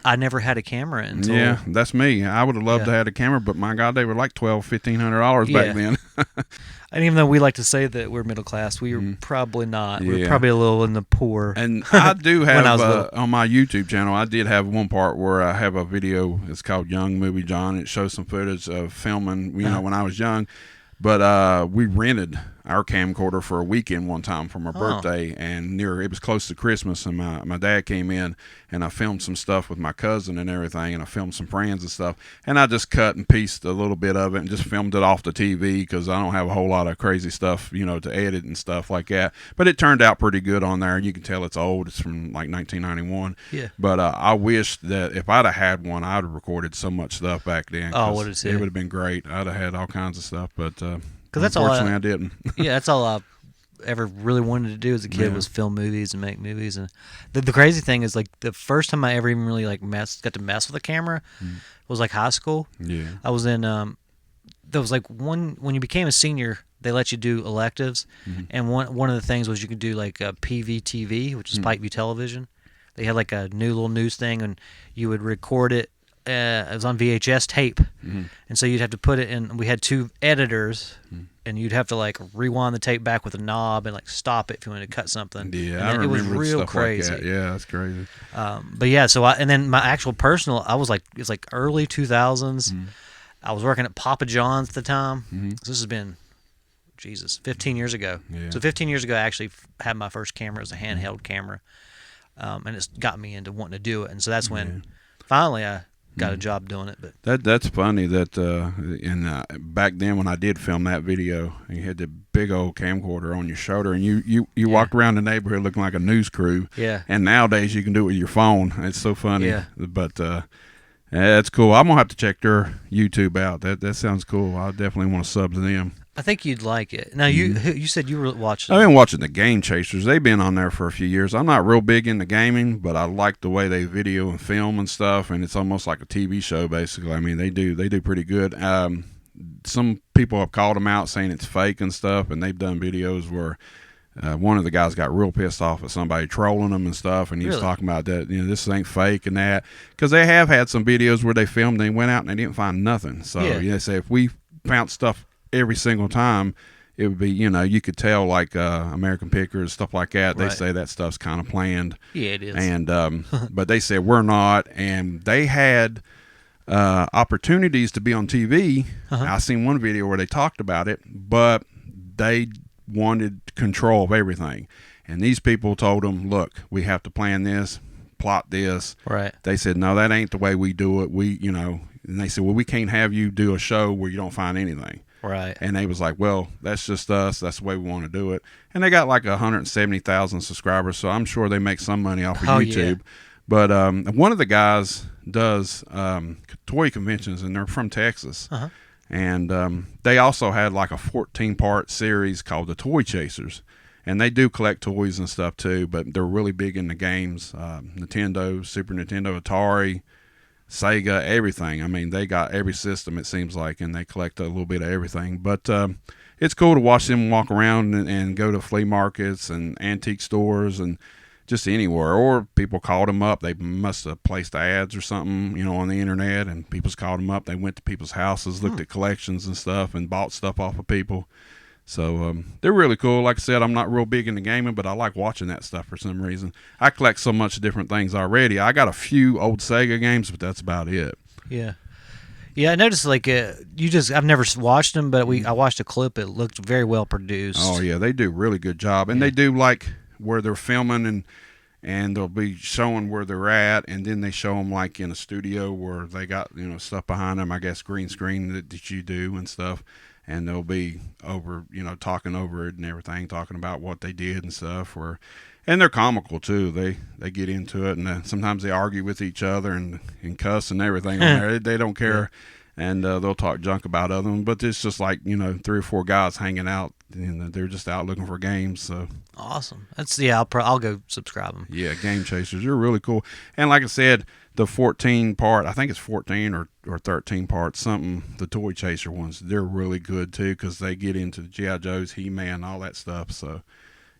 [SPEAKER 3] I never had a camera until...
[SPEAKER 4] that's me. I would have loved to have a camera, but my God, they were like $1,200-$1,500 back then.
[SPEAKER 3] And even though we like to say that we're middle class, we are probably not. We're probably a little in the poor.
[SPEAKER 4] And I do have, on my YouTube channel, I did have one part where I have a video. It's called Young Movie John. It shows some footage of filming, when I was young. But we rented our camcorder for a weekend one time for my birthday, and it was close to Christmas, and my dad came in, and I filmed some stuff with my cousin and everything, and I filmed some friends and stuff, and I just cut and pieced a little bit of it and just filmed it off the TV because I don't have a whole lot of crazy stuff, to edit and stuff like that. But it turned out pretty good on there. You can tell it's old. It's from like 1991.
[SPEAKER 3] Yeah.
[SPEAKER 4] But I wish that if I'd have had one, I'd have recorded so much stuff back then.
[SPEAKER 3] Oh, what is it?
[SPEAKER 4] It would have been great. I'd have had all kinds of stuff, but
[SPEAKER 3] that's
[SPEAKER 4] unfortunately, I didn't.
[SPEAKER 3] Yeah, that's all I ever really wanted to do as a kid was film movies and make movies. And the crazy thing is, like, the first time I ever even really like got to mess with a camera was like high school.
[SPEAKER 4] Yeah,
[SPEAKER 3] I was in there was like when you became a senior, they let you do electives, and one of the things was you could do like a PVTV, which is Pipe View Television. They had like a new little news thing, and you would record it. It was on VHS tape, and so you'd have to put it in. We had two editors, and you'd have to like rewind the tape back with a knob and like stop it if you wanted to cut something.
[SPEAKER 4] Yeah,
[SPEAKER 3] and
[SPEAKER 4] I remember
[SPEAKER 3] it was real
[SPEAKER 4] stuff
[SPEAKER 3] crazy.
[SPEAKER 4] like that. Yeah, that's crazy.
[SPEAKER 3] But yeah, so and then my actual personal, I was like, it's like early 2000s. I was working at Papa John's at the time. So this has been, 15 years ago.
[SPEAKER 4] Yeah.
[SPEAKER 3] So 15 years ago, I actually had my first camera as a handheld camera, and it's got me into wanting to do it. And so that's when finally I got a job doing it. But
[SPEAKER 4] that's funny that back then when I did film that video, you had the big old camcorder on your shoulder, and you walked around the neighborhood looking like a news crew.
[SPEAKER 3] Yeah.
[SPEAKER 4] And nowadays you can do it with your phone. It's so funny.
[SPEAKER 3] Yeah.
[SPEAKER 4] But that's cool. I'm gonna have to check their YouTube out. That sounds cool. I definitely want to sub to them.
[SPEAKER 3] I think you'd like it. Now you said you were watching.
[SPEAKER 4] I've been watching the Game Chasers. They've been on there for a few years. I'm not real big into gaming, but I like the way they video and film and stuff, and it's almost like a TV show basically. I mean, they do pretty good. Some people have called them out saying it's fake and stuff, and they've done videos where one of the guys got real pissed off at somebody trolling them and stuff, and he was talking about that, this ain't fake and that, because they have had some videos where they filmed and they went out and they didn't find nothing. So say if we found stuff every single time, it would be, you could tell like American Pickers, stuff like that. They say that stuff's kind of planned.
[SPEAKER 3] Yeah, it is.
[SPEAKER 4] And but they said we're not, and they had opportunities to be on TV. I seen one video where they talked about it, but they wanted control of everything. And these people told them, look, we have to plan this, plot this.
[SPEAKER 3] Right.
[SPEAKER 4] They said, no, that ain't the way we do it. And they said, well, we can't have you do a show where you don't find anything.
[SPEAKER 3] Right.
[SPEAKER 4] And they was like, well, that's just us. That's the way we want to do it. And they got like 170,000 subscribers, so I'm sure they make some money off of YouTube.
[SPEAKER 3] Yeah.
[SPEAKER 4] But one of the guys does toy conventions, and they're from Texas. And they also had like a 14-part series called The Toy Chasers. And they do collect toys and stuff too, but they're really big in the games. Nintendo, Super Nintendo, Atari, Sega, everything. I mean, they got every system, it seems like, and they collect a little bit of everything. But it's cool to watch them walk around and go to flea markets and antique stores and just anywhere. Or people called them up. They must have placed ads or something, on the internet, and people's called them up. They went to people's houses, looked at collections and stuff, and bought stuff off of people. So they're really cool. Like I said, I'm not real big into gaming, but I like watching that stuff for some reason. I collect so much different things already. I got a few old Sega games, but that's about it.
[SPEAKER 3] Yeah. Yeah, I noticed like I've never watched them, but I watched a clip. It looked very well produced.
[SPEAKER 4] Oh yeah, they do a really good job, and they do like where they're filming and they'll be showing where they're at, and then they show them like in a studio where they got stuff behind them. I guess green screen that you do and stuff. And they'll be over, talking over it and everything, talking about what they did and stuff. And they're comical too. They get into it, and sometimes they argue with each other and cuss and everything on there. They don't care, and they'll talk junk about other them. But it's just like 3 or 4 guys hanging out, and they're just out looking for games. So
[SPEAKER 3] awesome. I'll go subscribe them.
[SPEAKER 4] Yeah, Game Chasers, you're really cool. And like I said, the 14 part, I think it's 14 or 13 parts, something, the Toy Chaser ones, they're really good too, because they get into G.I. Joe's, He-Man, all that stuff, so,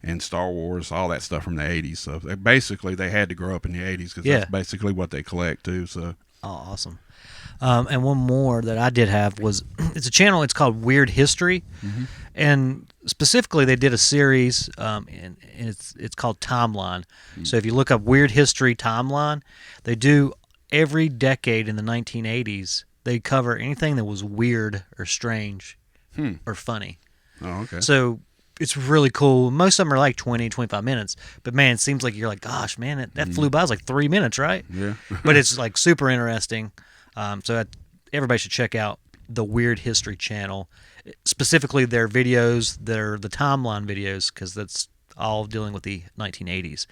[SPEAKER 4] and Star Wars, all that stuff from the 80s. So they had to grow up in the 80s, because that's basically what they collect too. So. Oh,
[SPEAKER 3] awesome. And one more that I did have was, it's a channel, it's called Weird History, and specifically they did a series, and it's called Timeline. So if you look up Weird History Timeline, they do every decade in the 1980s, they cover anything that was weird or strange or funny.
[SPEAKER 4] Oh, okay.
[SPEAKER 3] So it's really cool. Most of them are like 20, 25 minutes, but man, it seems like you're like, gosh, man, that flew by. It was like 3 minutes, right?
[SPEAKER 4] Yeah.
[SPEAKER 3] But it's like super interesting. So everybody should check out the Weird History channel, specifically their videos, the timeline videos, because that's all dealing with the 1980s.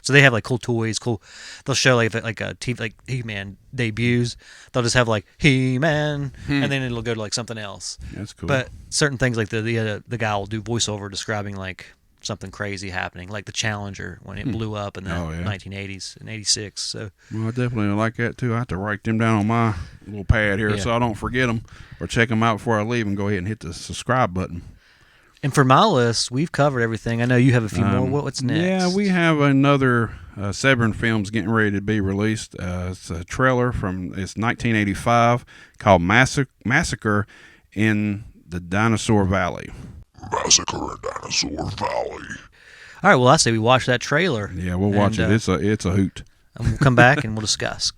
[SPEAKER 3] So they have like cool toys, they'll show like a TV, like He-Man debuts. They'll just have like He-Man, and then it'll go to like something else.
[SPEAKER 4] That's cool.
[SPEAKER 3] But certain things like the guy will do voiceover describing like something crazy happening, like the Challenger when it blew up in the 1980s and 86. So,
[SPEAKER 4] well, I definitely like that too. I have to write them down on my little pad here so I don't forget them or check them out before I leave, and go ahead and hit the subscribe button.
[SPEAKER 3] And for my list, we've covered everything. I know you have a few more. What's next?
[SPEAKER 4] Yeah, we have another Severin films getting ready to be released. It's a trailer it's 1985 called Massacre in the Dinosaur Valley.
[SPEAKER 2] Massacre in Dinosaur Valley.
[SPEAKER 3] All right, well, I say we watch that trailer.
[SPEAKER 4] Yeah, we'll watch it. It's a hoot.
[SPEAKER 3] And we'll come back and we'll discuss.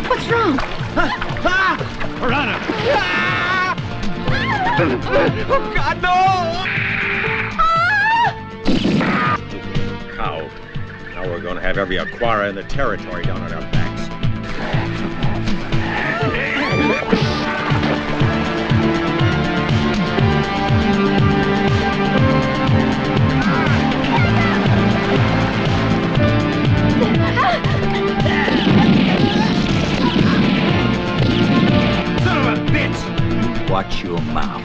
[SPEAKER 5] What's wrong?
[SPEAKER 6] Piranha! Oh, God, no! Cow. Now we're going to have every aquara in the territory down on our backs. Son of a bitch!
[SPEAKER 7] Watch your mouth.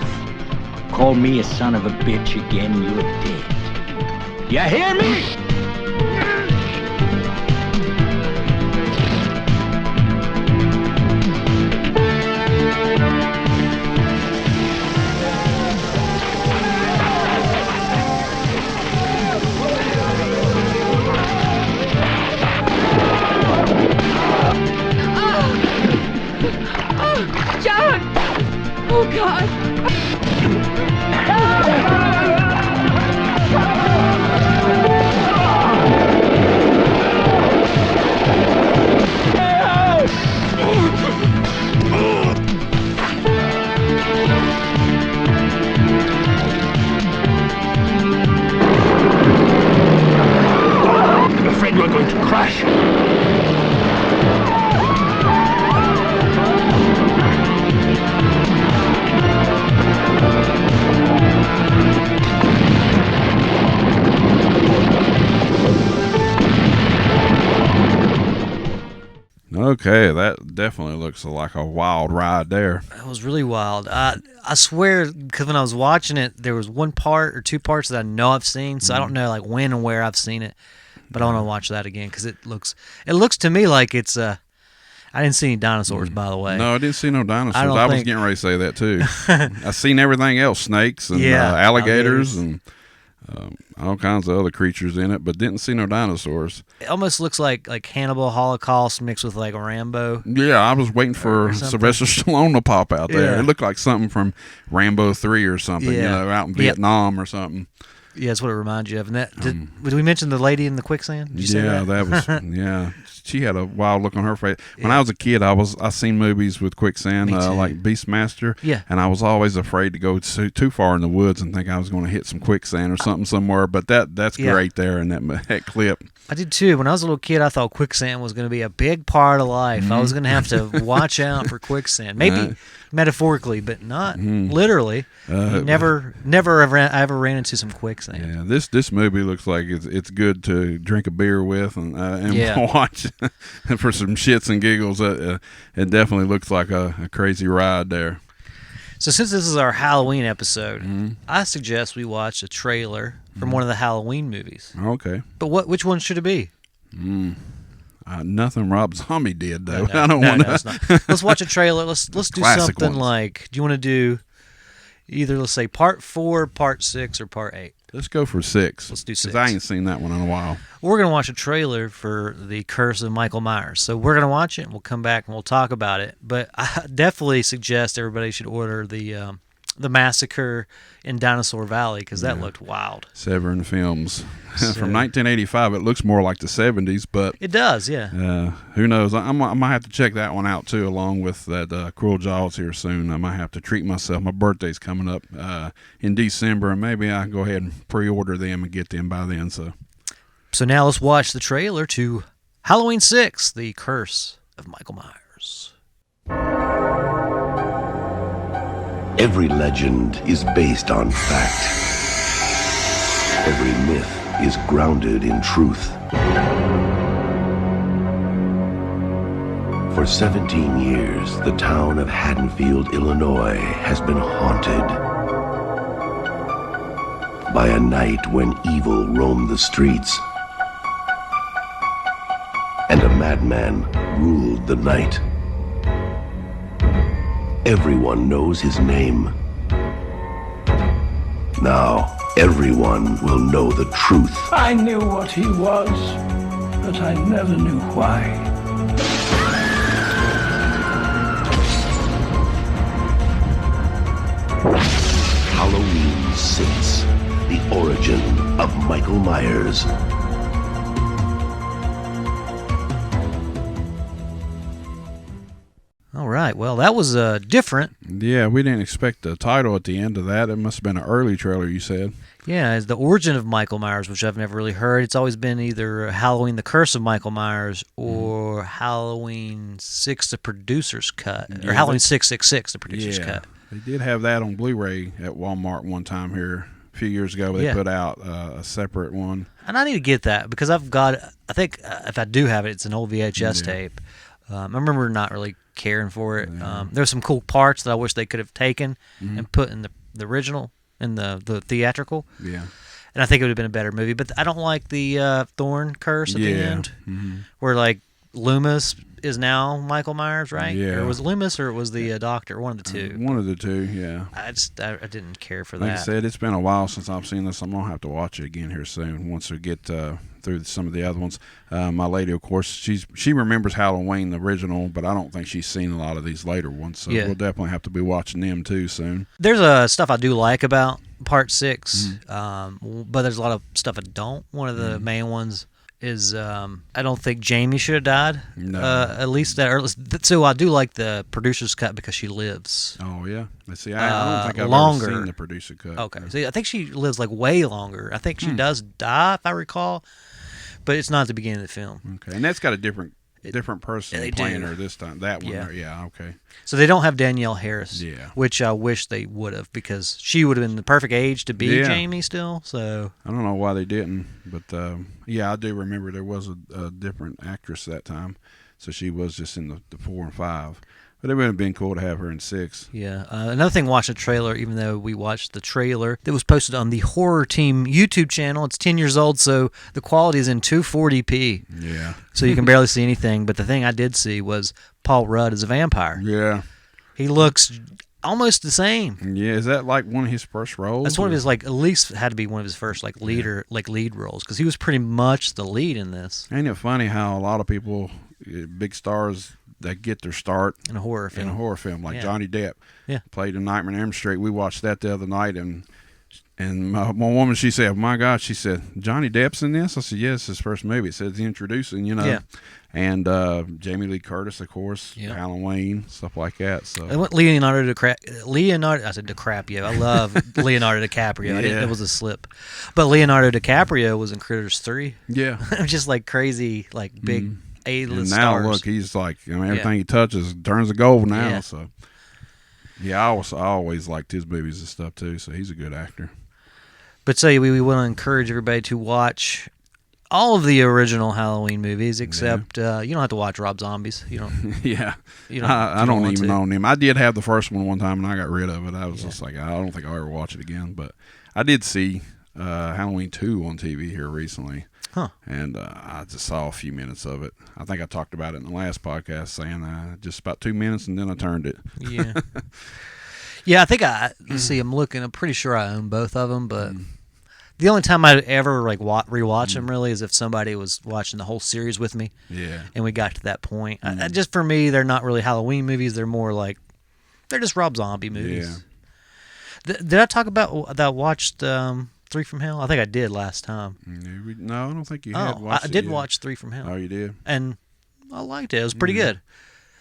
[SPEAKER 7] Call me a son of a bitch again, you're dead. You hear me? going to crash.
[SPEAKER 4] Okay, that definitely looks like a wild ride there.
[SPEAKER 3] That was really wild. I swear, because when I was watching it, there was one part or two parts that I know I've seen, so I don't know like when and where I've seen it, but I want to watch that again because it looks to me like it's I didn't see any dinosaurs, by the way.
[SPEAKER 4] No, I didn't see no dinosaurs. I was getting ready to say that too. I seen everything else, snakes and alligators and all kinds of other creatures in it, but didn't see no dinosaurs.
[SPEAKER 3] It almost looks like Hannibal Holocaust mixed with like Rambo.
[SPEAKER 4] Yeah, I was waiting for Sylvester Stallone to pop out there.
[SPEAKER 3] Yeah.
[SPEAKER 4] It looked like something from Rambo 3 or something, out in Vietnam or something.
[SPEAKER 3] Yeah, that's what it reminds you of. And that did we mention the lady in the quicksand? Did you say that?
[SPEAKER 4] That was She had a wild look on her face. When I was a kid, I seen movies with quicksand, like Beastmaster.
[SPEAKER 3] Yeah.
[SPEAKER 4] And I was always afraid to go too far in the woods and think I was going to hit some quicksand or something somewhere. But that's great there in that clip.
[SPEAKER 3] I did too. When I was a little kid, I thought quicksand was going to be a big part of life. I was going to have to watch out for quicksand. Maybe metaphorically, but not literally. Never ever ran into some quicksand.
[SPEAKER 4] Yeah, this movie looks like it's good to drink a beer with and watch for some shits and giggles. It definitely looks like a crazy ride there.
[SPEAKER 3] So since this is our Halloween episode, I suggest we watch a trailer from one of the Halloween movies.
[SPEAKER 4] Okay.
[SPEAKER 3] But which one should it be?
[SPEAKER 4] Nothing Rob Zombie did though.
[SPEAKER 3] No,
[SPEAKER 4] I don't want
[SPEAKER 3] to. Let's watch a trailer. Let's do
[SPEAKER 4] Classic
[SPEAKER 3] something
[SPEAKER 4] ones.
[SPEAKER 3] like. Do you want to do either let's say part 4, part 6, or part 8?
[SPEAKER 4] Let's go for 6.
[SPEAKER 3] Let's do 6.
[SPEAKER 4] 'Cause I ain't seen that one in a while.
[SPEAKER 3] We're gonna watch a trailer for The Curse of Michael Myers. So we're gonna watch it and we'll come back and we'll talk about it. But I definitely suggest everybody should order the Massacre in Dinosaur Valley because that looked wild.
[SPEAKER 4] Severin Films. From 1985. It looks more like the 70s, but
[SPEAKER 3] It does, yeah.
[SPEAKER 4] who knows? I might have to check that one out too, along with that Cruel Jaws here soon. I might have to treat myself. My birthday's coming up in December, and maybe I can go ahead and pre-order them and get them by then.
[SPEAKER 3] So now let's watch the trailer to Halloween 6, The Curse of Michael Myers.
[SPEAKER 8] Every legend is based on fact. Every myth is grounded in truth. For 17 years, the town of Haddonfield, Illinois, has been haunted by a night when evil roamed the streets and a madman ruled the night. Everyone knows his name. Now, everyone will know the truth.
[SPEAKER 9] I knew what he was, but I never knew why.
[SPEAKER 8] Halloween 6, the origin of Michael Myers.
[SPEAKER 3] All right, well, that was different.
[SPEAKER 4] Yeah, we didn't expect the title at the end of that. It must have been an early trailer, you said.
[SPEAKER 3] Yeah, it's the origin of Michael Myers, which I've never really heard. It's always been either Halloween, The Curse of Michael Myers, or Halloween 6, the producer's cut, or Halloween 666, the producer's cut.
[SPEAKER 4] They did have that on Blu-ray at Walmart one time here a few years ago. They put out a separate one.
[SPEAKER 3] And I need to get that because I've got, I think if I do have it, it's an old VHS tape. I remember not really caring for it. There's some cool parts that I wish they could have taken and put in the original, in the theatrical.
[SPEAKER 4] Yeah.
[SPEAKER 3] And I think it would have been a better movie. But I don't like the Thorn curse at the end, where like Loomis is now Michael Myers, right?
[SPEAKER 4] Yeah.
[SPEAKER 3] Or was it Loomis or it was the doctor? One of the two.
[SPEAKER 4] One of the two, yeah.
[SPEAKER 3] I didn't care for
[SPEAKER 4] like
[SPEAKER 3] that.
[SPEAKER 4] I said, it's been a while since I've seen this. I'm going to have to watch it again here soon once we get through some of the other ones. My lady, of course, she remembers Halloween, the original, but I don't think she's seen a lot of these later ones. So we'll definitely have to be watching them too soon.
[SPEAKER 3] There's stuff I do like about Part 6, but there's a lot of stuff I don't. One of the main ones is I don't think Jamie should have died.
[SPEAKER 4] No.
[SPEAKER 3] At least that early. So I do like the producer's cut because she lives.
[SPEAKER 4] Oh yeah. Let's see. I don't think I've
[SPEAKER 3] longer.
[SPEAKER 4] ever seen the producer cut.
[SPEAKER 3] Okay. See, I think she lives like way longer. I think she does die, if I recall. but it's not at the beginning of the film.
[SPEAKER 4] Okay, and that's got a different person
[SPEAKER 3] they
[SPEAKER 4] playing
[SPEAKER 3] do.
[SPEAKER 4] her this time. That one,
[SPEAKER 3] Yeah.
[SPEAKER 4] yeah, okay.
[SPEAKER 3] So they don't have Danielle Harris,
[SPEAKER 4] Yeah.
[SPEAKER 3] which I wish they would have, because she would have been the perfect age to be
[SPEAKER 4] Yeah.
[SPEAKER 3] Jamie still. So
[SPEAKER 4] I don't know why they didn't, but yeah, I do remember there was a different actress that time, so she was just in the 4 and 5. But it would have been cool to have her in 6.
[SPEAKER 3] yeah, another thing, watch the trailer. Even though we watched the trailer that was posted on the Horror Team YouTube channel, it's 10 years old, so the quality is in 240p.
[SPEAKER 4] Yeah.
[SPEAKER 3] So you can barely see anything. But the thing I did see was Paul Rudd as a vampire.
[SPEAKER 4] Yeah.
[SPEAKER 3] He looks almost the same.
[SPEAKER 4] Yeah, is that like one of his first roles?
[SPEAKER 3] That's one of his, like, at least had to be one of his first lead roles, because he was pretty much the lead in this.
[SPEAKER 4] Ain't it funny how a lot of people, big stars, they get their start
[SPEAKER 3] in a horror film.
[SPEAKER 4] Like
[SPEAKER 3] Yeah.
[SPEAKER 4] Johnny Depp.
[SPEAKER 3] Yeah.
[SPEAKER 4] Played in Nightmare on Elm Street. We watched that the other night, and my woman, she said, "My God," she said, "Johnny Depp's in this?" I said, "Yes, his first movie." It says introducing,
[SPEAKER 3] Yeah.
[SPEAKER 4] And Jamie Lee Curtis, of course,
[SPEAKER 3] Yeah.
[SPEAKER 4] Halloween, stuff like that. So
[SPEAKER 3] I went Leonardo. I said DiCaprio. I love Leonardo DiCaprio.
[SPEAKER 4] Yeah.
[SPEAKER 3] It was a slip. But Leonardo DiCaprio was in Critters 3.
[SPEAKER 4] yeah.
[SPEAKER 3] Just like crazy, like big A-list
[SPEAKER 4] And now
[SPEAKER 3] stars.
[SPEAKER 4] look, he's like, everything he touches turns to gold now.
[SPEAKER 3] Yeah.
[SPEAKER 4] So yeah, I always liked his movies and stuff too. So he's a good actor.
[SPEAKER 3] But so we want to encourage everybody to watch all of the original Halloween movies, except you don't have to watch Rob Zombie's. You don't.
[SPEAKER 4] Yeah,
[SPEAKER 3] You don't.
[SPEAKER 4] I don't
[SPEAKER 3] want
[SPEAKER 4] even
[SPEAKER 3] to.
[SPEAKER 4] own him. I did have the first one time, and I got rid of it. I was just like, I don't think I'll ever watch it again. But I did see Halloween 2 on TV here recently.
[SPEAKER 3] Huh.
[SPEAKER 4] And I just saw a few minutes of it. I think I talked about it in the last podcast, saying just about 2 minutes, and then I turned it.
[SPEAKER 3] Yeah. Yeah, I think let's see, I'm pretty sure I own both of them, but the only time I'd ever like rewatch them really is if somebody was watching the whole series with me.
[SPEAKER 4] Yeah.
[SPEAKER 3] And we got to that point. Just for me, they're not really Halloween movies. They're more like, they're just Rob Zombie movies. Yeah. Did I talk about that I watched 3 from Hell? I think I did last time.
[SPEAKER 4] No, I don't think you had watched
[SPEAKER 3] I
[SPEAKER 4] it
[SPEAKER 3] did
[SPEAKER 4] yet.
[SPEAKER 3] watch 3 from Hell.
[SPEAKER 4] Oh, you did?
[SPEAKER 3] And I liked it. It was pretty good.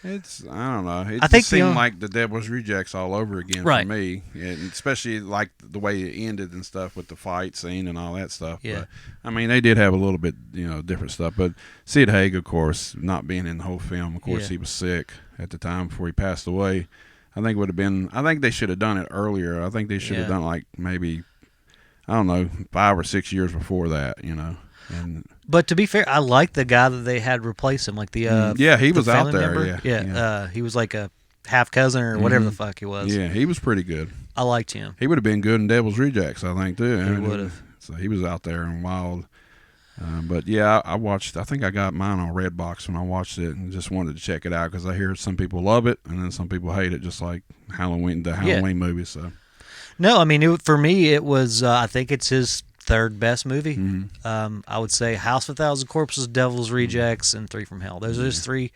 [SPEAKER 4] It's, I don't know. It
[SPEAKER 3] I think
[SPEAKER 4] just seemed like The Devil's Rejects all over again
[SPEAKER 3] Right.
[SPEAKER 4] for me. And especially like the way it ended and stuff with the fight scene and all that stuff.
[SPEAKER 3] Yeah.
[SPEAKER 4] But, I mean, they did have a little bit, different stuff. But Sid Haig, of course, not being in the whole film, of course,
[SPEAKER 3] Yeah.
[SPEAKER 4] he was sick at the time before he passed away. I think they should have done it earlier. I think they should have done like maybe, I don't know, 5 or 6 years before that, And
[SPEAKER 3] But to be fair, I like the guy that they had replace him, like the
[SPEAKER 4] he
[SPEAKER 3] the
[SPEAKER 4] was out
[SPEAKER 3] family
[SPEAKER 4] there.
[SPEAKER 3] member.
[SPEAKER 4] Yeah.
[SPEAKER 3] He was like a half cousin or whatever the fuck he was.
[SPEAKER 4] Yeah, he was pretty good.
[SPEAKER 3] I liked him.
[SPEAKER 4] He would have been good in Devil's Rejects, I think, too.
[SPEAKER 3] He would have.
[SPEAKER 4] So he was out there and wild. But yeah, I watched. I think I got mine on Redbox when I watched it, and just wanted to check it out because I hear some people love it and then some people hate it, just like the Halloween movie. So
[SPEAKER 3] No, I mean for me it was. I think it's his third best movie.
[SPEAKER 4] Mm-hmm.
[SPEAKER 3] I would say House of a Thousand Corpses, Devil's Rejects, and 3 from Hell. Those are just 3.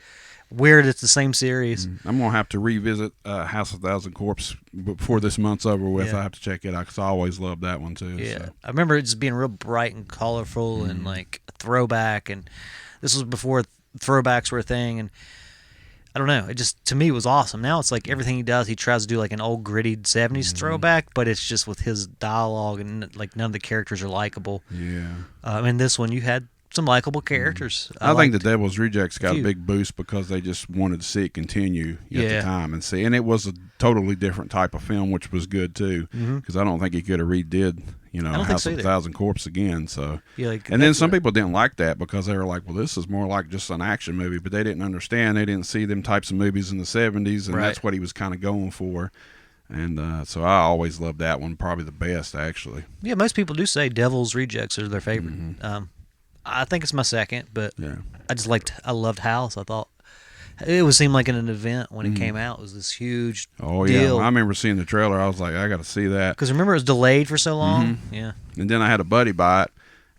[SPEAKER 3] Weird, it's the same series.
[SPEAKER 4] I'm gonna have to revisit House of a Thousand Corpses before this month's over with.
[SPEAKER 3] Yeah.
[SPEAKER 4] I have to check it out because I always loved that one too.
[SPEAKER 3] Yeah,
[SPEAKER 4] So.
[SPEAKER 3] I remember it just being real bright and colorful and like a throwback. And this was before throwbacks were a thing. And I don't know, it just to me it was awesome. Now it's like everything he does, he tries to do like an old gritty '70s throwback, but it's just with his dialogue and like none of the characters are likable.
[SPEAKER 4] Yeah.
[SPEAKER 3] In this one, you had some likable characters.
[SPEAKER 4] I think the
[SPEAKER 3] liked-
[SPEAKER 4] Devil's Rejects got a
[SPEAKER 3] few.
[SPEAKER 4] big boost because they just wanted to see it continue at
[SPEAKER 3] Yeah.
[SPEAKER 4] the time and it was a totally different type of film, which was good too. Because I don't think he could have redid,
[SPEAKER 3] don't think
[SPEAKER 4] House
[SPEAKER 3] so
[SPEAKER 4] of a
[SPEAKER 3] either.
[SPEAKER 4] Thousand Corpses again. So,
[SPEAKER 3] Yeah, like,
[SPEAKER 4] and then
[SPEAKER 3] that's
[SPEAKER 4] some
[SPEAKER 3] what-
[SPEAKER 4] people didn't like that because they were like, "Well, this is more like just an action movie," but they didn't understand. They didn't see them types of movies in the '70s, and
[SPEAKER 3] Right.
[SPEAKER 4] that's what he was kind of going for. And so I always loved that one, probably the best actually.
[SPEAKER 3] Yeah, most people do say Devil's Rejects are their favorite. I think it's my second, but
[SPEAKER 4] Yeah.
[SPEAKER 3] I loved House. I thought it would seem like an event when it came out. It was this huge
[SPEAKER 4] Oh yeah,
[SPEAKER 3] deal.
[SPEAKER 4] I remember seeing the trailer. I was like, I got to see that.
[SPEAKER 3] Because remember, it was delayed for so long. Yeah.
[SPEAKER 4] And then I had a buddy buy it,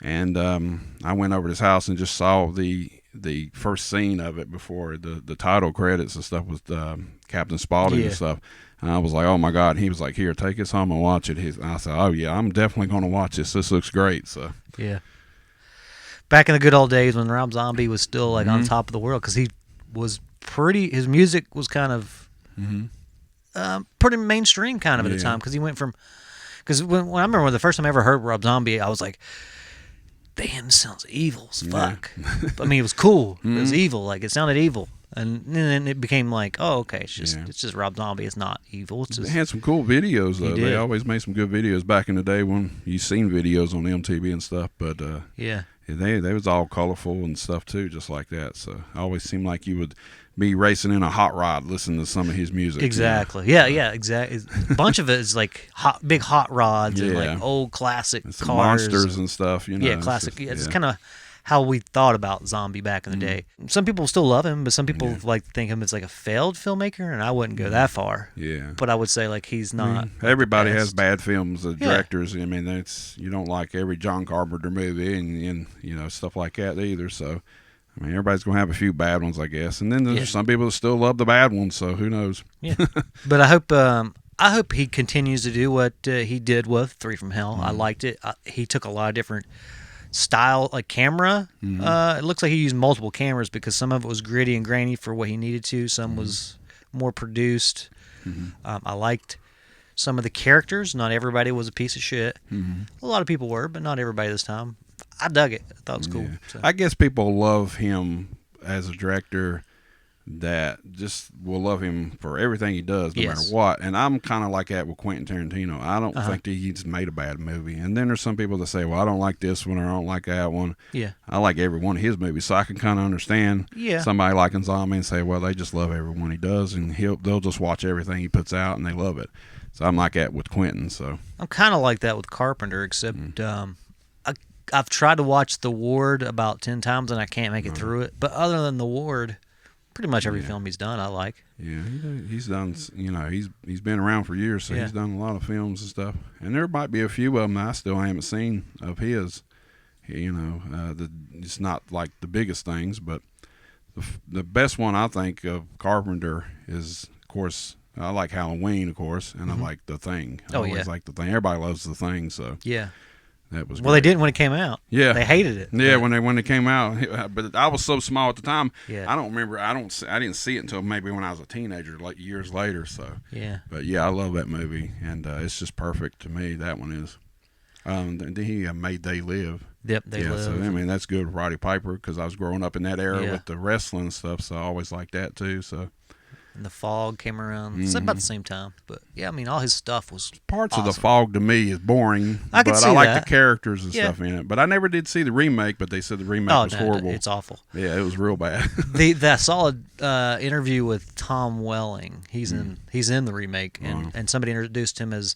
[SPEAKER 4] and I went over to his house and just saw the first scene of it before the title credits and stuff with Captain Spaulding
[SPEAKER 3] Yeah.
[SPEAKER 4] and stuff. And I was like, oh my God. And he was like, here, take this home and watch it. And I said, oh yeah, I'm definitely going to watch this. This looks great. So
[SPEAKER 3] Yeah. Back in the good old days when Rob Zombie was still like on top of the world, because he was his music was kind of pretty mainstream kind of at the time, because he went from, because when I remember the first time I ever heard Rob Zombie, I was like, damn, this sounds evil as fuck. But, I mean, it was cool. It was evil. Like, it sounded evil. And then it became like, oh, okay, it's just Rob Zombie. It's not evil. It's just,
[SPEAKER 4] they had some cool videos, though. They always made some good videos back in the day when you seen videos on MTV and stuff. But they was all colorful and stuff too, just like that. So it always seemed like you would be racing in a hot rod listening to some of his music.
[SPEAKER 3] Exactly. Yeah, exactly. A bunch of it is like big hot rods and like old classic
[SPEAKER 4] and
[SPEAKER 3] cars.
[SPEAKER 4] Monsters and stuff, you know.
[SPEAKER 3] Yeah, classic. It's kind of how we thought about Zombie back in the day. Some people still love him, but some people like to think him as like a failed filmmaker, and I wouldn't go that far.
[SPEAKER 4] Yeah.
[SPEAKER 3] But I would say like he's not.
[SPEAKER 4] Everybody has bad films, directors. I mean, you don't like every John Carpenter movie and you know, stuff like that either. So, I mean, everybody's going to have a few bad ones, I guess. And then there's some people that still love the bad ones, so who knows?
[SPEAKER 3] Yeah. But I hope he continues to do what he did with 3 from Hell. I liked it. He took a lot of different style, like camera. It looks like he used multiple cameras because some of it was gritty and grainy for what he needed to. Some was more produced. I liked some of the characters. Not everybody was a piece of shit. A lot of people were, but not everybody this time. I dug it. I thought it was cool. So.
[SPEAKER 4] I guess people love him as a director that just will love him for everything he does, no matter what. And I'm kind of like that with Quentin Tarantino. I don't think that he's made a bad movie. And then there's some people that say, well, I don't like this one or I don't like that one.
[SPEAKER 3] Yeah.
[SPEAKER 4] I like every one of his movies, so I can kind of understand somebody liking Zombie and say, well, they just love every one he does, and they'll just watch everything he puts out and they love it. So I'm like that with Quentin. So
[SPEAKER 3] I'm kind of like that with Carpenter, except I've tried to watch The Ward about 10 times and I can't make it through it. But other than The Ward, pretty much every film he's done I like.
[SPEAKER 4] Yeah, he's done, you know, he's been around for years, so he's done a lot of films and stuff. And there might be a few of them I still haven't seen of his. You know, it's not like the biggest things, but the best one I think of Carpenter is, of course, I like Halloween, of course, and I like The Thing. I always like The Thing. Everybody loves The Thing, so
[SPEAKER 3] yeah.
[SPEAKER 4] That was
[SPEAKER 3] well, they didn't when it came out.
[SPEAKER 4] Yeah,
[SPEAKER 3] they hated it.
[SPEAKER 4] Yeah, when it came out, but I was so small at the time.
[SPEAKER 3] Yeah.
[SPEAKER 4] I don't remember. I didn't see it until maybe when I was a teenager, like years later. So
[SPEAKER 3] yeah,
[SPEAKER 4] but yeah, I love that movie, and it's just perfect to me. That one is. Then he made They Live.
[SPEAKER 3] Yep, They Live.
[SPEAKER 4] So I mean that's good with Roddy Piper because I was growing up in that era with the wrestling and stuff, so I always liked that too. So.
[SPEAKER 3] And The Fog came around. It's about the same time, but yeah, I mean, all his stuff was
[SPEAKER 4] parts
[SPEAKER 3] awesome.
[SPEAKER 4] of The Fog to me is boring.
[SPEAKER 3] I
[SPEAKER 4] but
[SPEAKER 3] see
[SPEAKER 4] I like
[SPEAKER 3] that.
[SPEAKER 4] the characters and stuff in it. But I never did see the remake. But they said the remake was horrible.
[SPEAKER 3] It's awful.
[SPEAKER 4] Yeah, it was real bad.
[SPEAKER 3] I saw an interview with Tom Welling. He's in the remake, and somebody introduced him as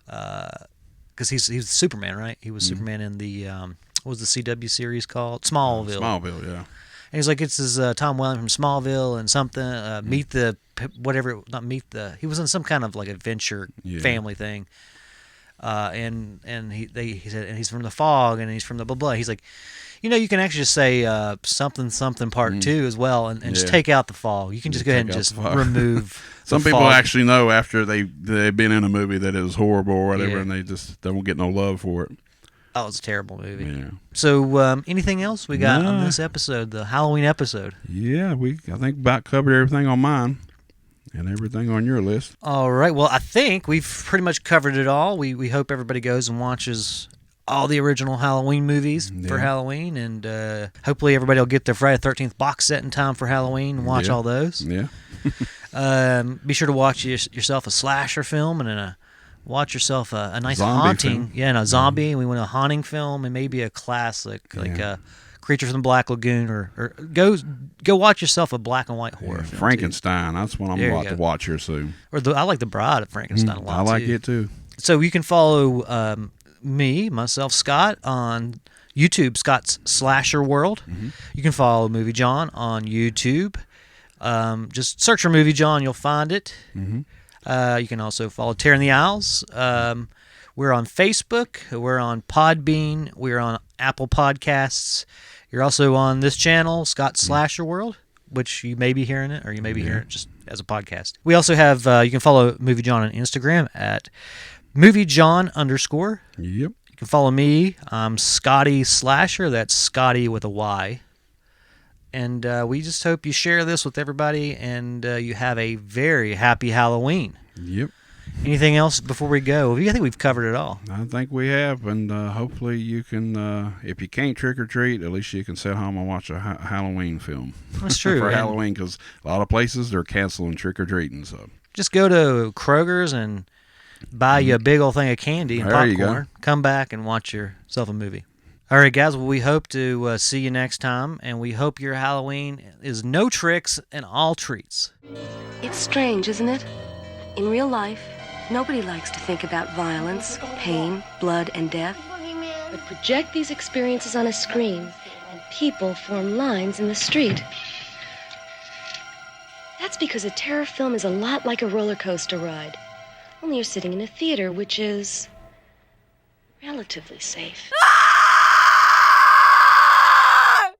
[SPEAKER 3] because he's Superman, right? He was Superman in the what was the CW series called Smallville?
[SPEAKER 4] Smallville, yeah.
[SPEAKER 3] And he's like, it's Tom Welling from Smallville and something. Meet the whatever, not meet the. He was in some kind of like adventure family thing. And he said, and he's from The Fog, and he's from the blah blah. He's like, you know, you can actually just say something something part 2 as well, and just take out The Fog. You can just go ahead and just remove.
[SPEAKER 4] Some people actually know after they've been in a movie that it was horrible or whatever, and they just don't get no love for it.
[SPEAKER 3] Oh, it's a terrible movie.
[SPEAKER 4] Yeah.
[SPEAKER 3] So, anything else we got on this episode, the Halloween episode?
[SPEAKER 4] Yeah, I think about covered everything on mine and everything on your list.
[SPEAKER 3] All right. Well, I think we've pretty much covered it all. We hope everybody goes and watches all the original Halloween movies for Halloween, and hopefully everybody will get their Friday the 13th box set in time for Halloween and watch all those.
[SPEAKER 4] Yeah.
[SPEAKER 3] Be sure to watch yourself a slasher film and watch yourself a nice
[SPEAKER 4] zombie
[SPEAKER 3] haunting.
[SPEAKER 4] film.
[SPEAKER 3] Yeah, and a zombie. We want a haunting film and maybe a classic like Creature from the Black Lagoon, or go watch yourself a black and white horror film.
[SPEAKER 4] Frankenstein. Too. That's what I'm about to watch here soon.
[SPEAKER 3] Or I like The Bride of Frankenstein a lot.
[SPEAKER 4] I like it too.
[SPEAKER 3] So you can follow myself, Scott, on YouTube, Scott's Slasher World. You can follow Movie John on YouTube. Just search for Movie John, you'll find it. You can also follow Tear in the Aisles. We're on Facebook. We're on Podbean. We're on Apple Podcasts. You're also on this channel, Scott's Slasher World, which you may be hearing it, or you may be hearing it just as a podcast. We also have, you can follow Movie John on Instagram at MovieJohn_.
[SPEAKER 4] Yep.
[SPEAKER 3] You can follow me. I'm Scotty Slasher. That's Scotty with a Y. And we just hope you share this with everybody, and you have a very happy Halloween.
[SPEAKER 4] Yep.
[SPEAKER 3] Anything else before we go? I think we've covered it all.
[SPEAKER 4] I think we have, and hopefully you can, if you can't trick or treat, at least you can sit home and watch a Halloween film.
[SPEAKER 3] That's true.
[SPEAKER 4] For Halloween, because a lot of places they're canceling trick or treating. So
[SPEAKER 3] just go to Kroger's and buy you a big old thing of candy and popcorn. Come back and watch yourself a movie. All right, guys. Well, we hope to see you next time, and we hope your Halloween is no tricks and all treats.
[SPEAKER 10] It's strange, isn't it? In real life, nobody likes to think about violence, pain, blood, and death. But project these experiences on a screen, and people form lines in the street. That's because a terror film is a lot like a roller coaster ride. Only you're sitting in a theater, which is relatively safe.